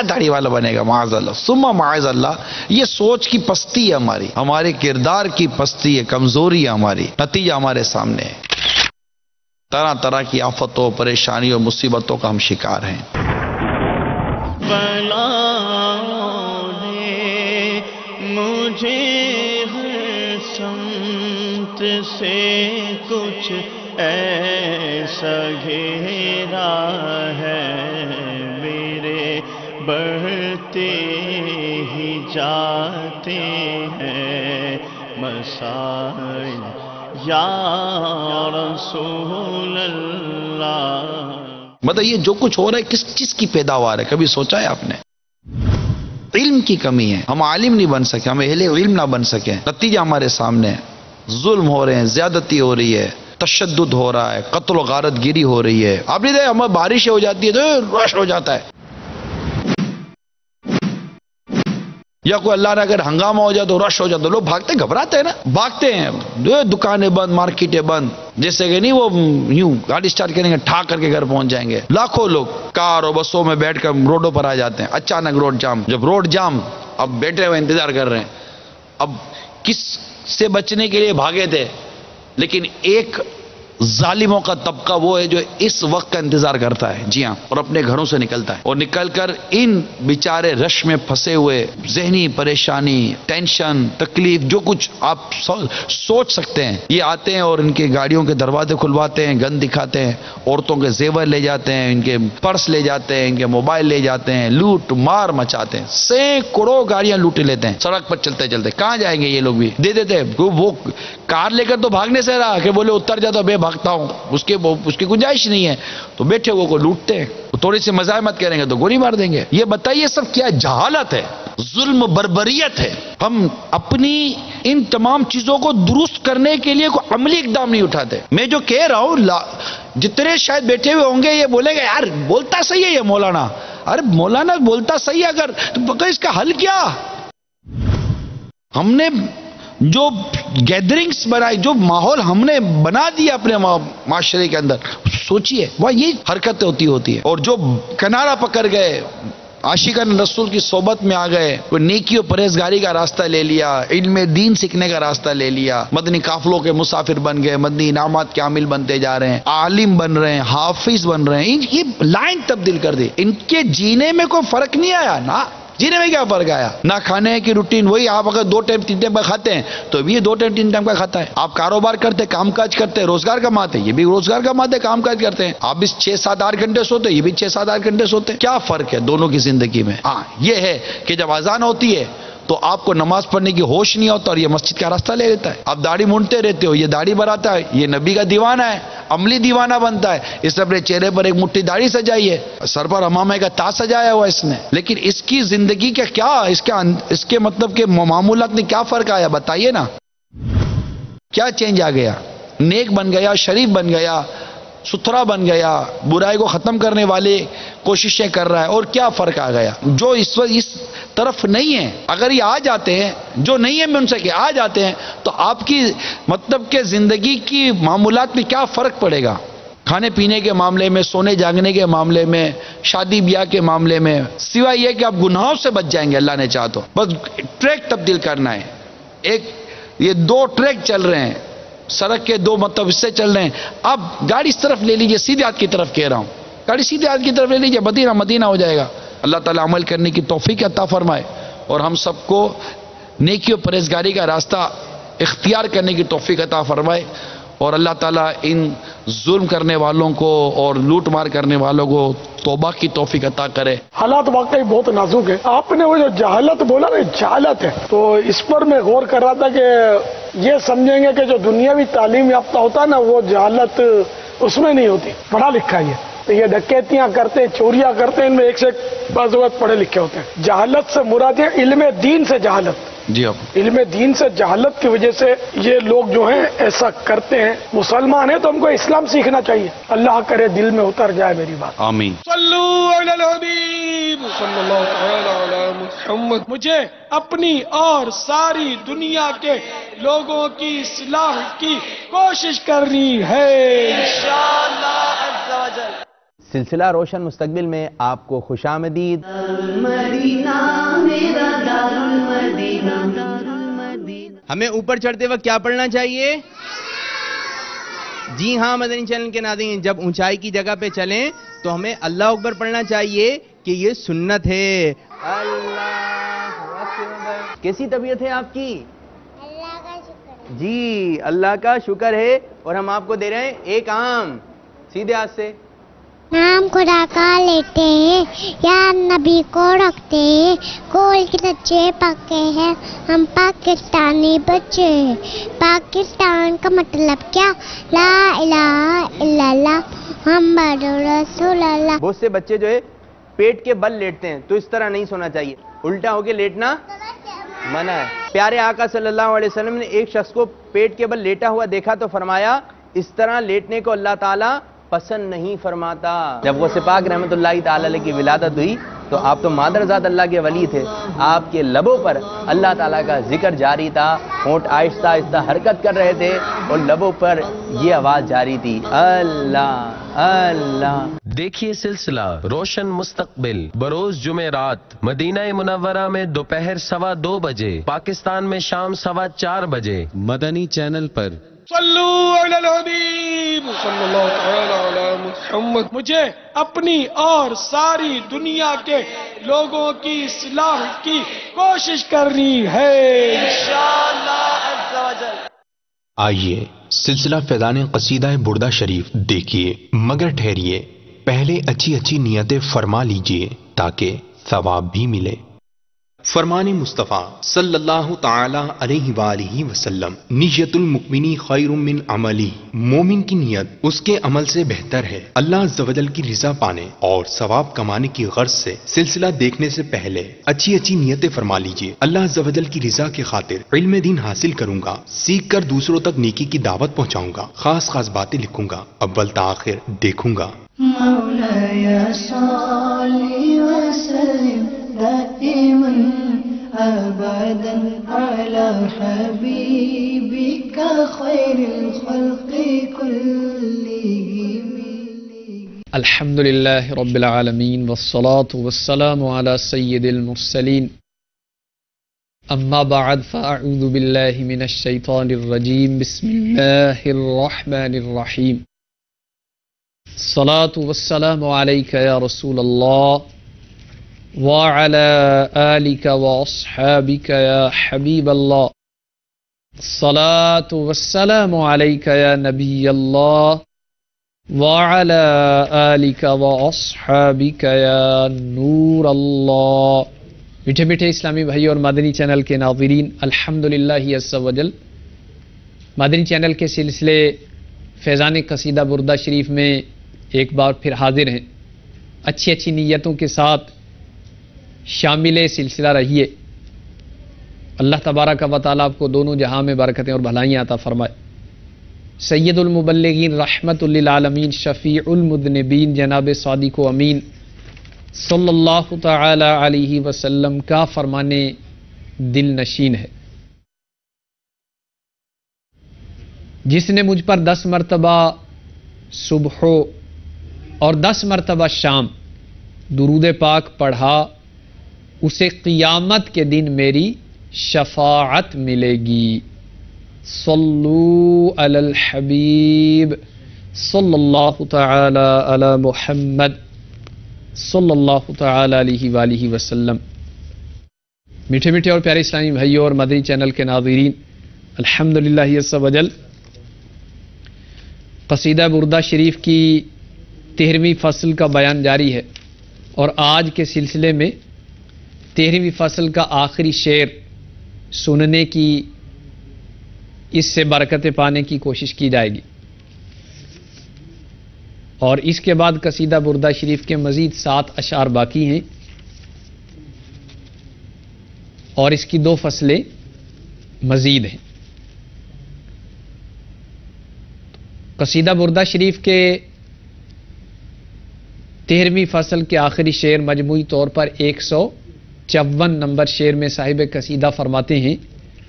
داڑھی والا بنے گا؟ معاذ اللہ ثم معاذ اللہ. یہ سوچ کی پستی ہے ہماری، ہمارے کردار کی پستی ہے، کمزوری ہے ہماری. نتیجہ ہمارے سامنے ہے. طرح طرح کی آفتوں، پریشانیوں، مصیبتوں کا ہم شکار ہیں. بلاؤں نے مجھے ہر سمت سے کچھ ایسا گھیرا ہے، بڑھتے ہی جاتے ہیں مسائل یا رسول اللہ. بتائیے جو کچھ ہو رہا ہے کس چیز کی پیداوار ہے؟ کبھی سوچا ہے آپ نے؟ علم کی کمی ہے. ہم عالم نہیں بن سکے، ہم اہل علم نہ بن سکے. نتیجہ ہمارے سامنے ہے. ظلم ہو رہے ہیں، زیادتی ہو رہی ہے، تشدد ہو رہا ہے، قتل و غارت گیری ہو رہی ہے. آپ نہیں دیکھا ہمیں بارش ہو جاتی ہے تو رش ہو جاتا ہے، یا کوئی اللہ نے اگر ہنگامہ ہو جائے تو رش ہو جاتا ہے. لوگ بھاگتے گھبراتے ہیں نا، بھاگتے ہیں. دکانیں بند، مارکیٹیں بند، جیسے کہ نہیں وہ یوں گاڑی سٹارٹ کریں گے ٹھا کر کے گھر پہنچ جائیں گے. لاکھوں لوگ کار اور بسوں میں بیٹھ کر روڈوں پر آ جاتے ہیں. اچانک روڈ جام. جب روڈ جام، اب بیٹھے ہوئے انتظار کر رہے ہیں. اب کس سے بچنے کے لیے بھاگے تھے، لیکن ایک ظالموں کا طبقہ وہ ہے جو اس وقت کا انتظار کرتا ہے، جی ہاں، اور اپنے گھروں سے نکلتا ہے اور نکل کر ان بیچارے رش میں پھنسے ہوئے ذہنی پریشانی، ٹینشن، تکلیف، جو کچھ آپ سوچ سکتے ہیں، یہ آتے ہیں اور ان کے گاڑیوں کے دروازے کھلواتے ہیں، گن دکھاتے ہیں، عورتوں کے زیور لے جاتے ہیں، ان کے پرس لے جاتے ہیں، ان کے موبائل لے جاتے ہیں، لوٹ مار مچاتے ہیں، سینکڑوں گاڑیاں لوٹے لیتے ہیں سڑک پر چلتے چلتے۔ کہاں جائیں گے یہ لوگ بھی دے دیتے ہیں، وہ کار لے کر تو بھاگنے سے رہا کہ بولے اتر جا تو بے بھاگتا ہوں، اس کی گنجائش نہیں ہے، تو بیٹھے وہ کو لوٹتے ہیں، تھوڑی سی مزاحمت کریں گے تو گولی مار دیں گے۔ یہ بتائیے سب کیا جہالت ہے، ظلم بربریت ہے۔ ہم اپنی ان تمام چیزوں کو درست کرنے کے لیے کوئی عملی اقدام نہیں اٹھاتے۔ میں جو کہہ رہا ہوں، جتنے شاید بیٹھے ہوئے ہوں گے یہ بولے گا یار بولتا صحیح ہے یہ مولانا، ارے مولانا بولتا صحیح ہے، اگر تو اس کا حل کیا؟ ہم نے جو گیدرنگز بنائی، جو ماحول ہم نے بنا دیا اپنے معاشرے کے اندر، سوچئے وہ یہ حرکتیں ہوتی ہے، اور جو کنارہ پکڑ گئے، عاشقان رسول کی صحبت میں آ گئے، وہ نیکی و پرہیزگاری کا راستہ لے لیا، علم دین سیکھنے کا راستہ لے لیا، مدنی قافلوں کے مسافر بن گئے، مدنی انعامات کے عامل بنتے جا رہے ہیں، عالم بن رہے ہیں، حافظ بن رہے ہیں، یہ لائن تبدیل کر دی۔ ان کے جینے میں کوئی فرق نہیں آیا نا، جینے میں کیا فرق آیا؟ نہ کھانے کی روٹین وہی، آپ اگر 2 ٹائم 3 ٹائم کا کھاتے ہیں تو بھی یہ 2 ٹائم 3 ٹائم کا کھاتا ہے۔ آپ کاروبار کرتے، کام کاج کرتے، روزگار کماتے، یہ بھی روزگار کماتے، کام کاج کرتے ہیں۔ آپ بھی 6-7-8 گھنٹے سوتے، یہ بھی 6-7-8 گھنٹے سوتے، کیا فرق ہے دونوں کی زندگی میں؟ ہاں یہ ہے کہ جب اذان ہوتی ہے تو آپ کو نماز پڑھنے کی ہوش نہیں ہوتا اور یہ مسجد کا راستہ لے لیتا ہے۔ آپ داڑھی مونڈتے رہتے ہو، یہ داڑھی بناتا ہے، یہ نبی کا دیوانہ ہے، عملی دیوانہ بنتا ہے، اس نے اپنے چہرے پر ایک مٹھی داڑھی سجائی ہے، سر پر امامہ کا تاج سجایا ہوا اس نے، لیکن اس کی زندگی کا کیا، اس کے مطلب کہ معمولات میں کیا فرق آیا بتائیے نا؟ کیا چینج آ گیا؟ نیک بن گیا، شریف بن گیا، ستھرا بن گیا، برائی کو ختم کرنے والے کوششیں کر رہا ہے، اور کیا فرق آ گیا؟ جو اس وقت اس طرف نہیں ہے، اگر یہ آ جاتے ہیں، جو نہیں ہے میں ان سے کہ آ جاتے ہیں، تو آپ کی مطلب کہ زندگی کی معمولات میں کیا فرق پڑے گا؟ کھانے پینے کے معاملے میں، سونے جاگنے کے معاملے میں، شادی بیاہ کے معاملے میں، سوائے یہ کہ آپ گناہوں سے بچ جائیں گے اللہ نے چاہا تو۔ بس ٹریک تبدیل کرنا ہے، یہ 2 ٹریک چل رہے ہیں، سڑک کے 2 مطلب حصے چل رہے ہیں، اب گاڑی اس طرف لے لیجئے، سیدھے ہاتھ کی طرف کہہ رہا ہوں، گاڑی سیدھے ہاتھ کی طرف لے لیجئے، مدینہ ہو جائے گا۔ اللہ تعالیٰ عمل کرنے کی توفیق عطا فرمائے اور ہم سب کو نیکی و پرہیزگاری کا راستہ اختیار کرنے کی توفیق عطا فرمائے، اور اللہ تعالیٰ ان ظلم کرنے والوں کو اور لوٹ مار کرنے والوں کو توبہ کی توفیق عطا کرے۔ حالات واقعی بہت نازک ہے۔ آپ نے وہ جو جہالت بولا نا، جہالت ہے، تو اس پر میں غور کر رہا تھا کہ یہ سمجھیں گے کہ جو دنیاوی تعلیم یافتہ ہوتا ہے نا، وہ جہالت اس میں نہیں ہوتی، پڑھا لکھا ہے یہ ڈکیتیاں کرتے ہیں، چوریاں کرتے ہیں، ان میں ایک سے ایک بعض اوقات پڑھے لکھے ہوتے ہیں۔ جہالت سے مراد ہے علم دین سے جہالت، جی آپ علم دین سے جہالت کی وجہ سے یہ لوگ جو ہیں ایسا کرتے ہیں۔ مسلمان ہیں تو ہم کو اسلام سیکھنا چاہیے، اللہ کرے دل میں اتر جائے میری بات۔ آمین۔ صلو علی الحبیب صلی اللہ تعالی علی محمد۔ مجھے اپنی اور ساری دنیا کے لوگوں کی اصلاح کی کوشش کرنی ہے انشاءاللہ عز و جل۔ سلسلہ روشن مستقبل میں آپ کو خوش آمدید۔ ہمیں اوپر چڑھتے وقت کیا پڑھنا چاہیے؟ جی ہاں مدنی چینل کے ناظرین، جب اونچائی کی جگہ پہ چلیں تو ہمیں اللہ اکبر پڑھنا چاہیے کہ یہ سنت ہے۔ اللہ اکبر۔ کیسی طبیعت ہے آپ کی؟ اللہ کا شکر۔ جی اللہ کا شکر ہے، اور ہم آپ کو دے رہے ہیں ایک آم، سیدھے ہاتھ سے۔ نام خدا کا لیتے ہیں، یا نبی کو رکھتے ہیں، کول کے سچے پکے ہیں، ہم پاکستانی بچے ہیں۔ پاکستان کا مطلب کیا؟ لا الہ الا اللہ محمد رسول اللہ۔ بہت سے بچے جو ہے پیٹ کے بل لیٹتے ہیں، تو اس طرح نہیں سونا چاہیے، الٹا ہو کے لیٹنا منع ہے۔ پیارے آقا صلی اللہ علیہ وسلم نے ایک شخص کو پیٹ کے بل لیٹا ہوا دیکھا تو فرمایا اس طرح لیٹنے کو اللہ تعالیٰ پسند نہیں فرماتا۔ جب غوث پاک رحمت اللہ تعالی علیہ کی ولادت ہوئی تو آپ تو مادرزاد اللہ کے ولی تھے، آپ کے لبوں پر اللہ تعالیٰ کا ذکر جاری تھا، ہونٹ آہستہ آہستہ حرکت کر رہے تھے اور لبوں پر یہ آواز جاری تھی، اللہ اللہ۔ دیکھیے سلسلہ روشن مستقبل بروز جمعرات مدینہ منورہ میں دوپہر 2:15 بجے، پاکستان میں شام 4:15 بجے، مدنی چینل پر۔ صلو علی الحبیب صلی اللہ تعالی علی محمد. مجھے اپنی اور ساری دنیا کے لوگوں کی اصلاح کی کوشش کرنی ہے انشاءاللہ عز و جل. آئیے سلسلہ فیضان قصیدہ بردہ شریف دیکھیے، مگر ٹھہریے، پہلے اچھی اچھی نیتیں فرما لیجئے تاکہ ثواب بھی ملے. فرمان مصطفیٰ صلی اللہ تعالی علیہ وآلہ وسلم، نیت المؤمن خیر من عملی، مومن کی نیت اس کے عمل سے بہتر ہے اللہ عز و جل کی رضا پانے اور ثواب کمانے کی غرض سے. سلسلہ دیکھنے سے پہلے اچھی اچھی نیتیں فرما لیجئے. اللہ عز و جل کی رضا کے خاطر علم دین حاصل کروں گا، سیکھ کر دوسروں تک نیکی کی دعوت پہنچاؤں گا، خاص خاص باتیں لکھوں گا، اول تاخیر دیکھوں گا. مولاي صل وسلم دائما ابدا على حبيبك خير الخلق كلهم. الحمد لله رب العالمين والصلاة والسلام على سيد المرسلين. اما بعد فاعوذ بالله من الشيطان الرجيم. بسم الله الرحمن الرحيم. الصلاة والسلام عليك يا رسول الله وعلى آلك وأصحابك يا حبيب الله. الصلاة والسلام عليك يا نبي الله وعلى آلك وأصحابك يا نور الله. میٹھے میٹھے اسلامی بھائی اور مدنی چینل کے ناظرین، الحمدللہ عز و جل مدنی چینل کے سلسلے فیضان قصیدہ بردہ شریف میں ایک بار پھر حاضر ہیں. اچھی اچھی نیتوں کے ساتھ شامل سلسلہ رہیے. اللہ تبارک و تعالیٰ آپ کو دونوں جہاں میں برکتیں اور بھلائیاں عطا فرمائے. سید المبلغین رحمت للعالمین شفیع المذنبین جناب صادق و امین صلی اللہ تعالی علیہ وسلم کا فرمانے دل نشین ہے. جس نے مجھ پر 10 مرتبہ صبح اور 10 مرتبہ شام درود پاک پڑھا، اسے قیامت کے دن میری شفاعت ملے گی. صلو علی الحبیب صلی اللہ تعالی علی محمد صلی اللہ تعالی علیہ وآلہ وسلم. میٹھے میٹھے اور پیارے اسلامی بھائیوں اور مدنی چینل کے ناظرین، الحمدللہ عز و جل قصیدہ بردہ شریف کی 13ویں فصل کا بیان جاری ہے، اور آج کے سلسلے میں 13ویں فصل کا آخری شعر سننے کی، اس سے برکتیں پانے کی کوشش کی جائے گی. اور اس کے بعد قصیدہ بردہ شریف کے مزید 7 اشعار باقی ہیں، اور اس کی 2 فصلیں مزید ہیں. قصیدہ بردہ شریف کے 13ویں فصل کے آخری شعر مجموعی طور پر 154 نمبر شعر میں صاحب قصیدہ فرماتے ہیں: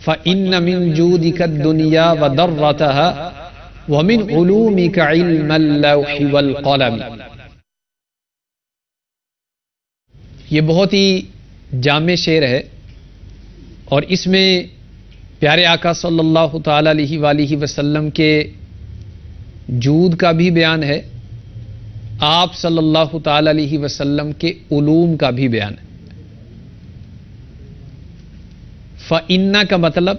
فَإِنَّ مِن جُودِكَ الدُّنْيَا وَضَرَّتَهَا وَمِنْ عُلُومِكَ عِلْمَ اللَّوْحِ وَالْقَلَمِ. یہ بہت ہی جامع شعر ہے، اور اس میں پیارے آقا صلی اللہ تعالی علیہ وآلہ وسلم کے جود کا بھی بیان ہے، آپ صلی اللہ تعالی علیہ وسلم کے علوم کا بھی بیان ہے. فَإِنَّ کا مطلب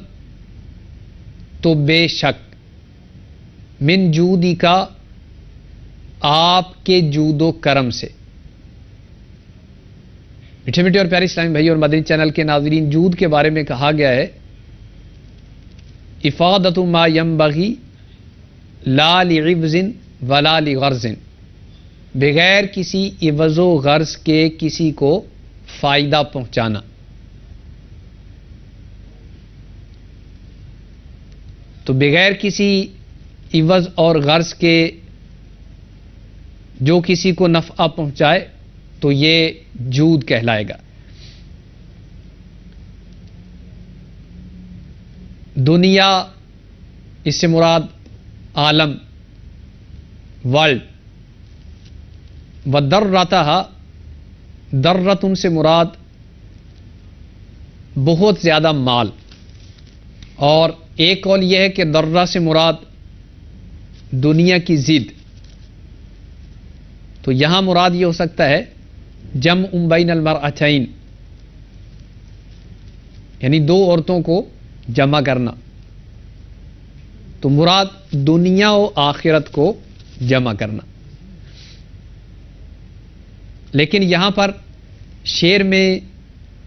تو بے شک، من جودی کا آپ کے جود و کرم سے. میٹھے میٹھے اور پیارے اسلامی بھائی اور مدنی چینل کے ناظرین، جود کے بارے میں کہا گیا ہے: افادۃ ما ینبغی لا لعوض ولا لغرض، بغیر کسی عوض و غرض کے کسی کو فائدہ پہنچانا. تو بغیر کسی عوض اور غرض کے جو کسی کو نفع پہنچائے تو یہ جود کہلائے گا. دنیا، اس سے مراد عالم، ورلڈ. وَدَرَّتَهَا، درتن سے مراد بہت زیادہ مال، اور ایک قول یہ ہے کہ درہ سے مراد دنیا کی ضد، تو یہاں مراد یہ ہو سکتا ہے جمع بین المرأتین، یعنی دو عورتوں کو جمع کرنا، تو مراد دنیا و آخرت کو جمع کرنا. لیکن یہاں پر شعر میں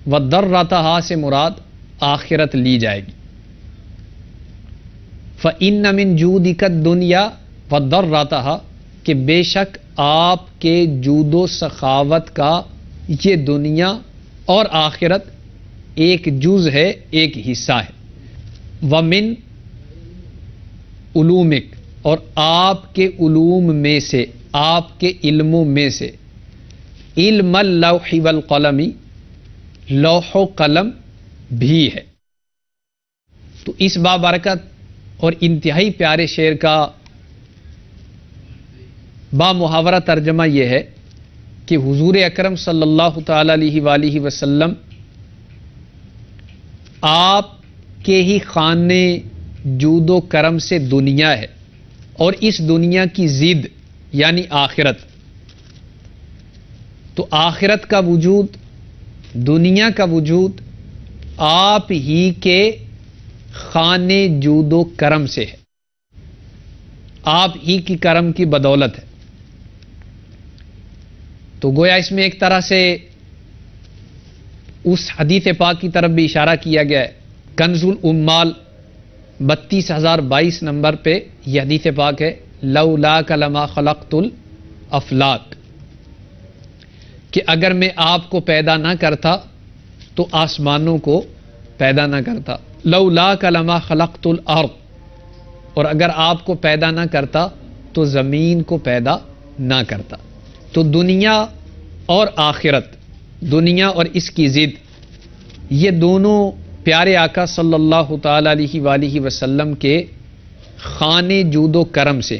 وَدَرَّتَهَا سے مراد آخرت لی جائے گی. فَإِنَّ مِن جُودِكَ الدُّنْيَا وَدَرَّتَهَا کہ بے شک آپ کے جود و سخاوت کا یہ دنیا اور آخرت ایک جز ہے، ایک حصہ ہے. وَمِن علومک اور آپ کے علوم میں سے، آپ کے علموں میں سے، علم اللوح والقلم لوح و قلم بھی ہے. تو اس بابرکت اور انتہائی پیارے شعر کا با محاورہ ترجمہ یہ ہے کہ حضور اکرم صلی اللہ تعالی علیہ وآلہ وسلم آپ کے ہی خانے جود و کرم سے دنیا ہے، اور اس دنیا کی ضد یعنی آخرت. تو آخرت کا وجود، دنیا کا وجود آپ ہی کے خانے جود و کرم سے ہے، آپ ہی کی کرم کی بدولت ہے. تو گویا اس میں ایک طرح سے اس حدیث پاک کی طرف بھی اشارہ کیا گیا ہے. کنز الامال 32,022 نمبر پہ یہ حدیث پاک ہے، لولاک لما خلقت الافلاک، کہ اگر میں آپ کو پیدا نہ کرتا تو آسمانوں کو پیدا نہ کرتا. لولاک لما خلقت الارض، اور اگر آپ کو پیدا نہ کرتا تو زمین کو پیدا نہ کرتا. تو دنیا اور آخرت، دنیا اور اس کی ضد، یہ دونوں پیارے آقا صلی اللہ تعالی علیہ وآلہ وسلم کے خانے جود و کرم سے،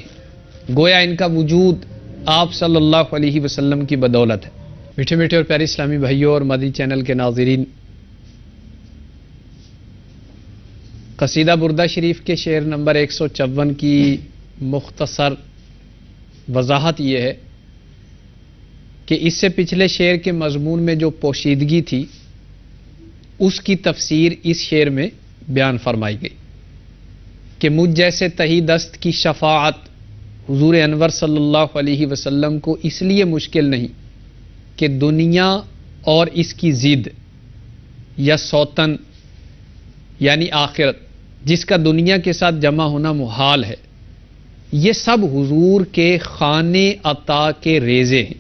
گویا ان کا وجود آپ صلی اللہ علیہ وسلم کی بدولت ہے. میٹھے میٹھے اور پیارے اسلامی بھائیوں اور مدنی چینل کے ناظرین، قصیدہ بردہ شریف کے شعر نمبر 154 کی مختصر وضاحت یہ ہے کہ اس سے پچھلے شعر کے مضمون میں جو پوشیدگی تھی اس کی تفسیر اس شعر میں بیان فرمائی گئی کہ مجھ جیسے تہی دست کی شفاعت حضور انور صلی اللہ علیہ وسلم کو اس لیے مشکل نہیں کہ دنیا اور اس کی ضد یا سوتن یعنی آخرت، جس کا دنیا کے ساتھ جمع ہونا محال ہے، یہ سب حضور کے خانے عطا کے ریزے ہیں.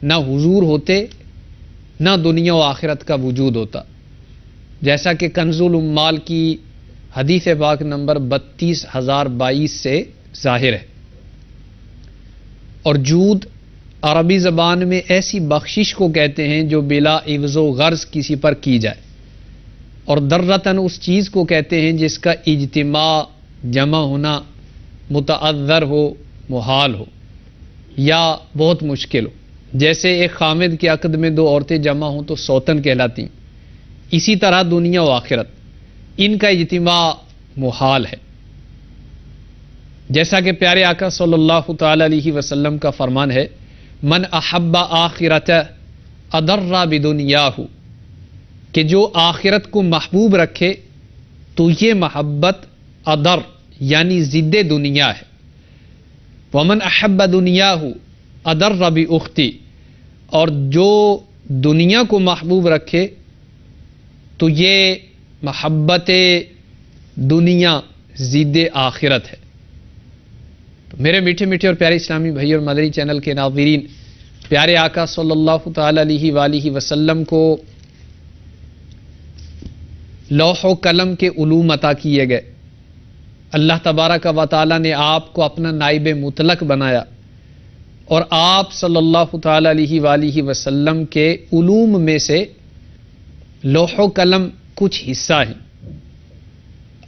نہ حضور ہوتے نہ دنیا و آخرت کا وجود ہوتا، جیسا کہ کنز الامال کی حدیث پاک نمبر 32,022 سے ظاہر ہے. اور جود عربی زبان میں ایسی بخشش کو کہتے ہیں جو بلا عوض و غرض کسی پر کی جائے، اور درتن اس چیز کو کہتے ہیں جس کا اجتماع، جمع ہونا متعذر ہو، محال ہو یا بہت مشکل ہو. جیسے ایک خامد کے عقد میں دو عورتیں جمع ہوں تو سوتن کہلاتی، اسی طرح دنیا و آخرت ان کا اجتماع محال ہے. جیسا کہ پیارے آقا صلی اللہ تعالی علیہ وسلم کا فرمان ہے، من احب آخرت اضر بدنیاہ، کہ جو آخرت کو محبوب رکھے تو یہ محبت اضر یعنی ضد دنیا ہے. ومن احب دنیاہ اضر باختی، اور جو دنیا کو محبوب رکھے تو یہ محبت دنیا ضد آخرت ہے. تو میرے میٹھے میٹھے اور پیارے اسلامی بھائی اور مدنی چینل کے ناظرین، پیارے آقا صلی اللہ تعالی علیہ وآلہ وسلم کو لوح و قلم کے علوم عطا کیے گئے. اللہ تبارک و تعالی نے آپ کو اپنا نائب مطلق بنایا، اور آپ صلی اللہ تعالی علیہ وآلہ وسلم کے علوم میں سے لوح و قلم کچھ حصہ ہیں.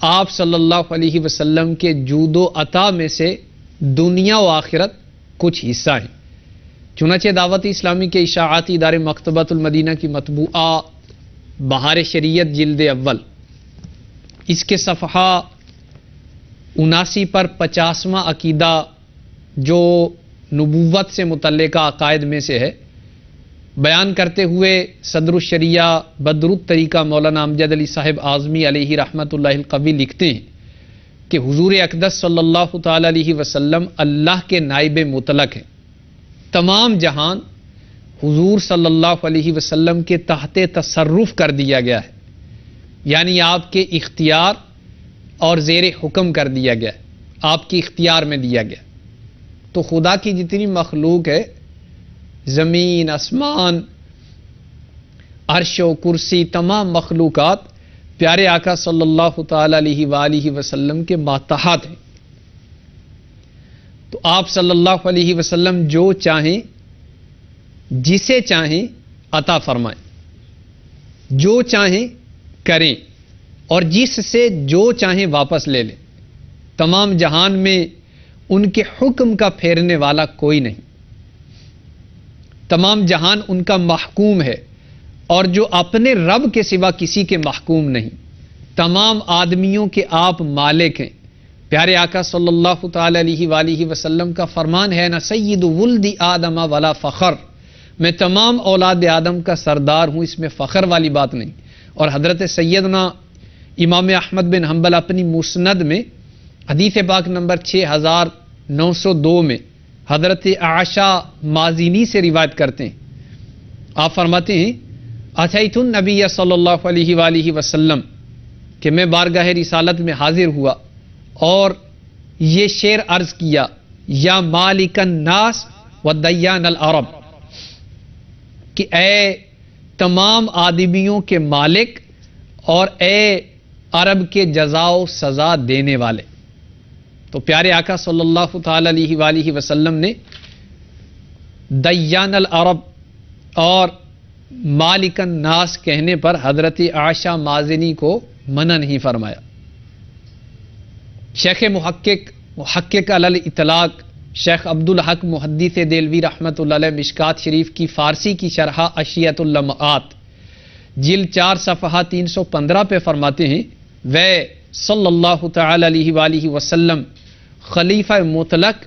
آپ صلی اللہ علیہ وسلم کے جود و عطا میں سے دنیا و آخرت کچھ حصہ ہیں. چنانچہ دعوت اسلامی کے اشاعتی ادارے مکتبۃ المدینہ کی مطبوعہ بہار شریعت جلد اول اس کے صفحہ 79 پر 50واں عقیدہ جو نبوت سے متعلقہ عقائد میں سے ہے، بیان کرتے ہوئے صدر الشریعہ بدر الطریقہ مولانا امجد علی صاحب اعظمی علیہ رحمۃ اللہ القوی لکھتے ہیں کہ حضور اقدس صلی اللہ تعالی علیہ وسلم اللہ کے نائب مطلق ہیں. تمام جہان حضور صلی اللہ علیہ وسلم کے تحت تصرف کر دیا گیا ہے، یعنی آپ کے اختیار اور زیر حکم کر دیا گیا ہے، آپ کے اختیار میں دیا گیا. تو خدا کی جتنی مخلوق ہے، زمین، آسمان، عرش و کرسی، تمام مخلوقات پیارے آقا صلی اللہ تعالی علیہ وآلہ وسلم کے ماتحت ہیں. تو آپ صلی اللہ علیہ وسلم جو چاہیں، جسے چاہیں عطا فرمائیں، جو چاہیں کریں، اور جس سے جو چاہیں واپس لے لیں. تمام جہان میں ان کے حکم کا پھیرنے والا کوئی نہیں. تمام جہان ان کا محکوم ہے، اور جو اپنے رب کے سوا کسی کے محکوم نہیں. تمام آدمیوں کے آپ مالک ہیں. پیارے آقا صلی اللہ تعالی علیہ وآلہ وسلم کا فرمان ہے نا سید ولد آدم ولا فخر، میں تمام اولاد آدم کا سردار ہوں، اس میں فخر والی بات نہیں. اور حضرت سیدنا امام احمد بن حنبل اپنی مسند میں حدیث پاک نمبر 6902 میں حضرت عائشہ مازینی سے روایت کرتے ہیں. آپ فرماتے ہیں اتیت النبی صلی اللہ علیہ وآلہ وسلم کہ میں بارگاہ رسالت میں حاضر ہوا اور یہ شعر عرض کیا، یا مالک الناس و دیان العرب، کہ اے تمام آدمیوں کے مالک اور اے عرب کے جزا و سزا دینے والے. تو پیارے آقا صلی اللہ تعالی علیہ وآلہ وسلم نے دیان العرب اور مالک الناس کہنے پر حضرت عائشہ مازنی کو منع نہیں فرمایا. شیخ محقق علی الاطلاق شیخ عبدالحق محدث دہلوی رحمۃ اللہ علیہ مشکات شریف کی فارسی کی شرح اشیۃ اللمعات جلد 4 صفحہ 315 پہ فرماتے ہیں وہ صلی اللہ تعالی علیہ وآلہ وسلم خلیفہ مطلق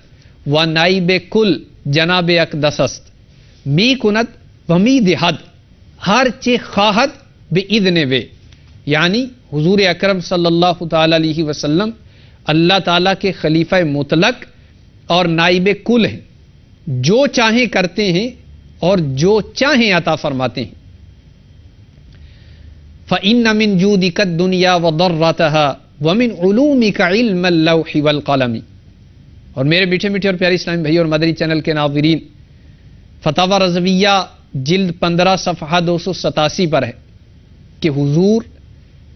و نائب کل جناب اقدس است می کند و می دہد ہر چے خواہد بإذن وے، یعنی حضور اکرم صلی اللہ تعالی علیہ وسلم اللہ تعالیٰ کے خلیفہ مطلق اور نائب کل ہیں، جو چاہیں کرتے ہیں اور جو چاہیں عطا فرماتے ہیں. فَإِنَّ مِن جُودِكَ الدُّنْيَا وَضَرَّتَهَا وَمِنْ عُلُومِكَ عِلْمَ اللَّوْحِ وَالْقَلَمِ. اور میرے میٹھے میٹھے اور پیارے اسلامی بھائی اور مدنی چینل کے ناظرین، فتاوی رضویہ جلد 15 صفحہ 287 پر ہے کہ حضور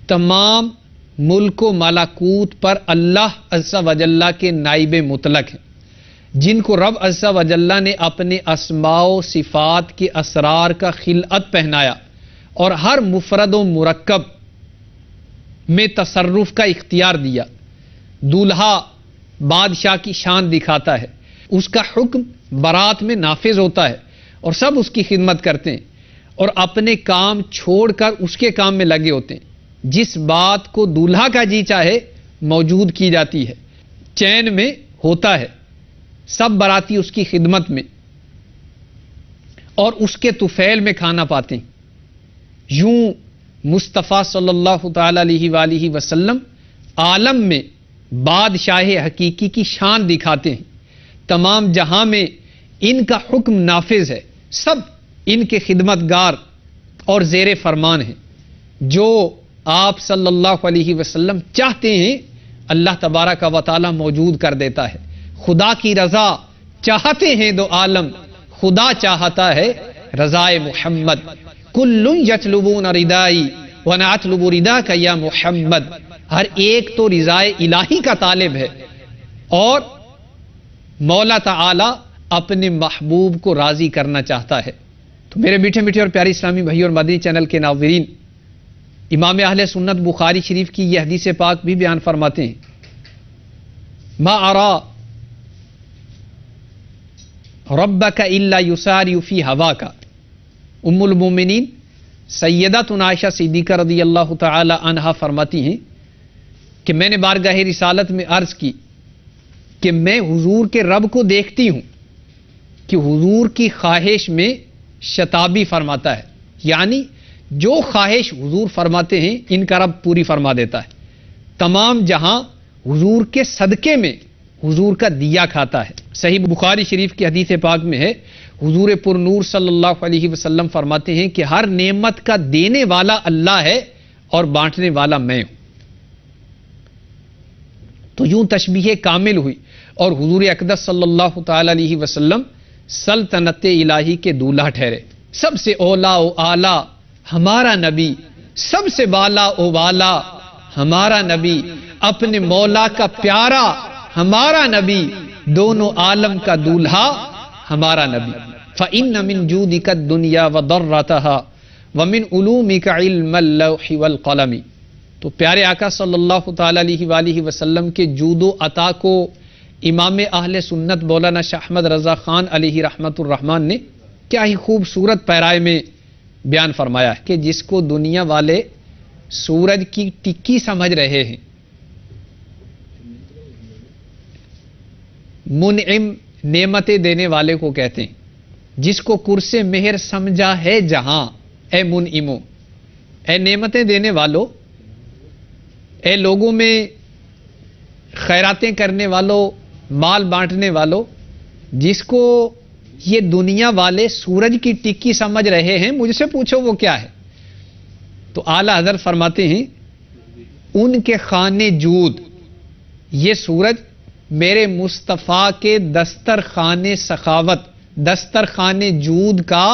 تمام ملک و ملکوت پر اللہ عز و جل کے نائب مطلق ہیں، جن کو رب عز و جل نے اپنے اسماء و صفات کے اسرار کا خلعت پہنایا اور ہر مفرد و مرکب میں تصرف کا اختیار دیا. دولہا بادشاہ کی شان دکھاتا ہے، اس کا حکم برات میں نافذ ہوتا ہے اور سب اس کی خدمت کرتے ہیں اور اپنے کام چھوڑ کر اس کے کام میں لگے ہوتے ہیں. جس بات کو دولہا کا جی چاہے موجود کی جاتی ہے، چین میں ہوتا ہے، سب باراتی اس کی خدمت میں اور اس کے طفیل میں کھانا پاتے ہیں. یوں مصطفیٰ صلی اللہ تعالی علیہ وآلہ وسلم عالم میں بادشاہ حقیقی کی شان دکھاتے ہیں. تمام جہاں میں ان کا حکم نافذ ہے، سب ان کے خدمت گار اور زیر فرمان ہیں. جو آپ صلی اللہ علیہ وسلم چاہتے ہیں اللہ تبارک و تعالی موجود کر دیتا ہے. خدا کی رضا چاہتے ہیں دو عالم، خدا چاہتا ہے رضائے محمد. کل یطلبون ردائی وانا اطلب رداک یا محمد. ہر ایک تو رضائے الہی کا طالب ہے اور مولا تعالی اپنے محبوب کو راضی کرنا چاہتا ہے. تو میرے میٹھے میٹھے اور پیارے اسلامی بھائی اور مدنی چینل کے ناظرین، امام اہل سنت بخاری شریف کی یہ حدیث پاک بھی بیان فرماتے ہیں، ما ارا ربک الا یساری فی ہواک. ام المومنین سیدتنا عائشہ صدیقہ رضی اللہ تعالی عنہا فرماتی ہیں کہ میں نے بارگاہ رسالت میں عرض کی کہ میں حضور کے رب کو دیکھتی ہوں کہ حضور کی خواہش میں شتابی فرماتا ہے، یعنی جو خواہش حضور فرماتے ہیں ان کا رب پوری فرما دیتا ہے. تمام جہاں حضور کے صدقے میں حضور کا دیا کھاتا ہے. صحیح بخاری شریف کی حدیث پاک میں ہے، حضور پر نور صلی اللہ علیہ وسلم فرماتے ہیں کہ ہر نعمت کا دینے والا اللہ ہے اور بانٹنے والا میں ہوں. تو یوں تشبیہ کامل ہوئی اور حضور اقدس صلی اللہ تعالی علیہ وسلم سلطنت الہی کے دولہا ٹھہرے. سب سے اولا و اعلی ہمارا نبی، سب سے بالا و والا ہمارا نبی، اپنے مولا کا پیارا ہمارا نبی، دونوں عالم کا دولہا ہمارا نبی. فَإِنَّ مِن جُودِكَ الدُّنْيَا وَضَرَّتَهَا وَمِنْ عُلُومِكَ عِلْمَ اللَّوْحِ وَالْقَلَمِ. تو پیارے آقا صلی اللہ تعالی علیہ وآلہ وسلم کے جود و عطا کو امام اہل سنت مولانا شاہ احمد رضا خان علیہ رحمت الرحمن نے کیا ہی خوبصورت پیرائے میں بیان فرمایا ہے کہ جس کو دنیا والے سورج کی ٹکی سمجھ رہے ہیں، منعم نعمتیں دینے والے کو کہتے ہیں. جس کو کرس مہر سمجھا ہے جہاں، اے منعمو، اے نعمتیں دینے والو، اے لوگوں میں خیراتیں کرنے والوں، مال بانٹنے والوں، جس کو یہ دنیا والے سورج کی ٹکی سمجھ رہے ہیں، مجھ سے پوچھو وہ کیا ہے. تو اعلیٰ حضرت فرماتے ہیں ان کے خانے جود، یہ سورج میرے مصطفیٰ کے دسترخوان سخاوت، دسترخوان جود کا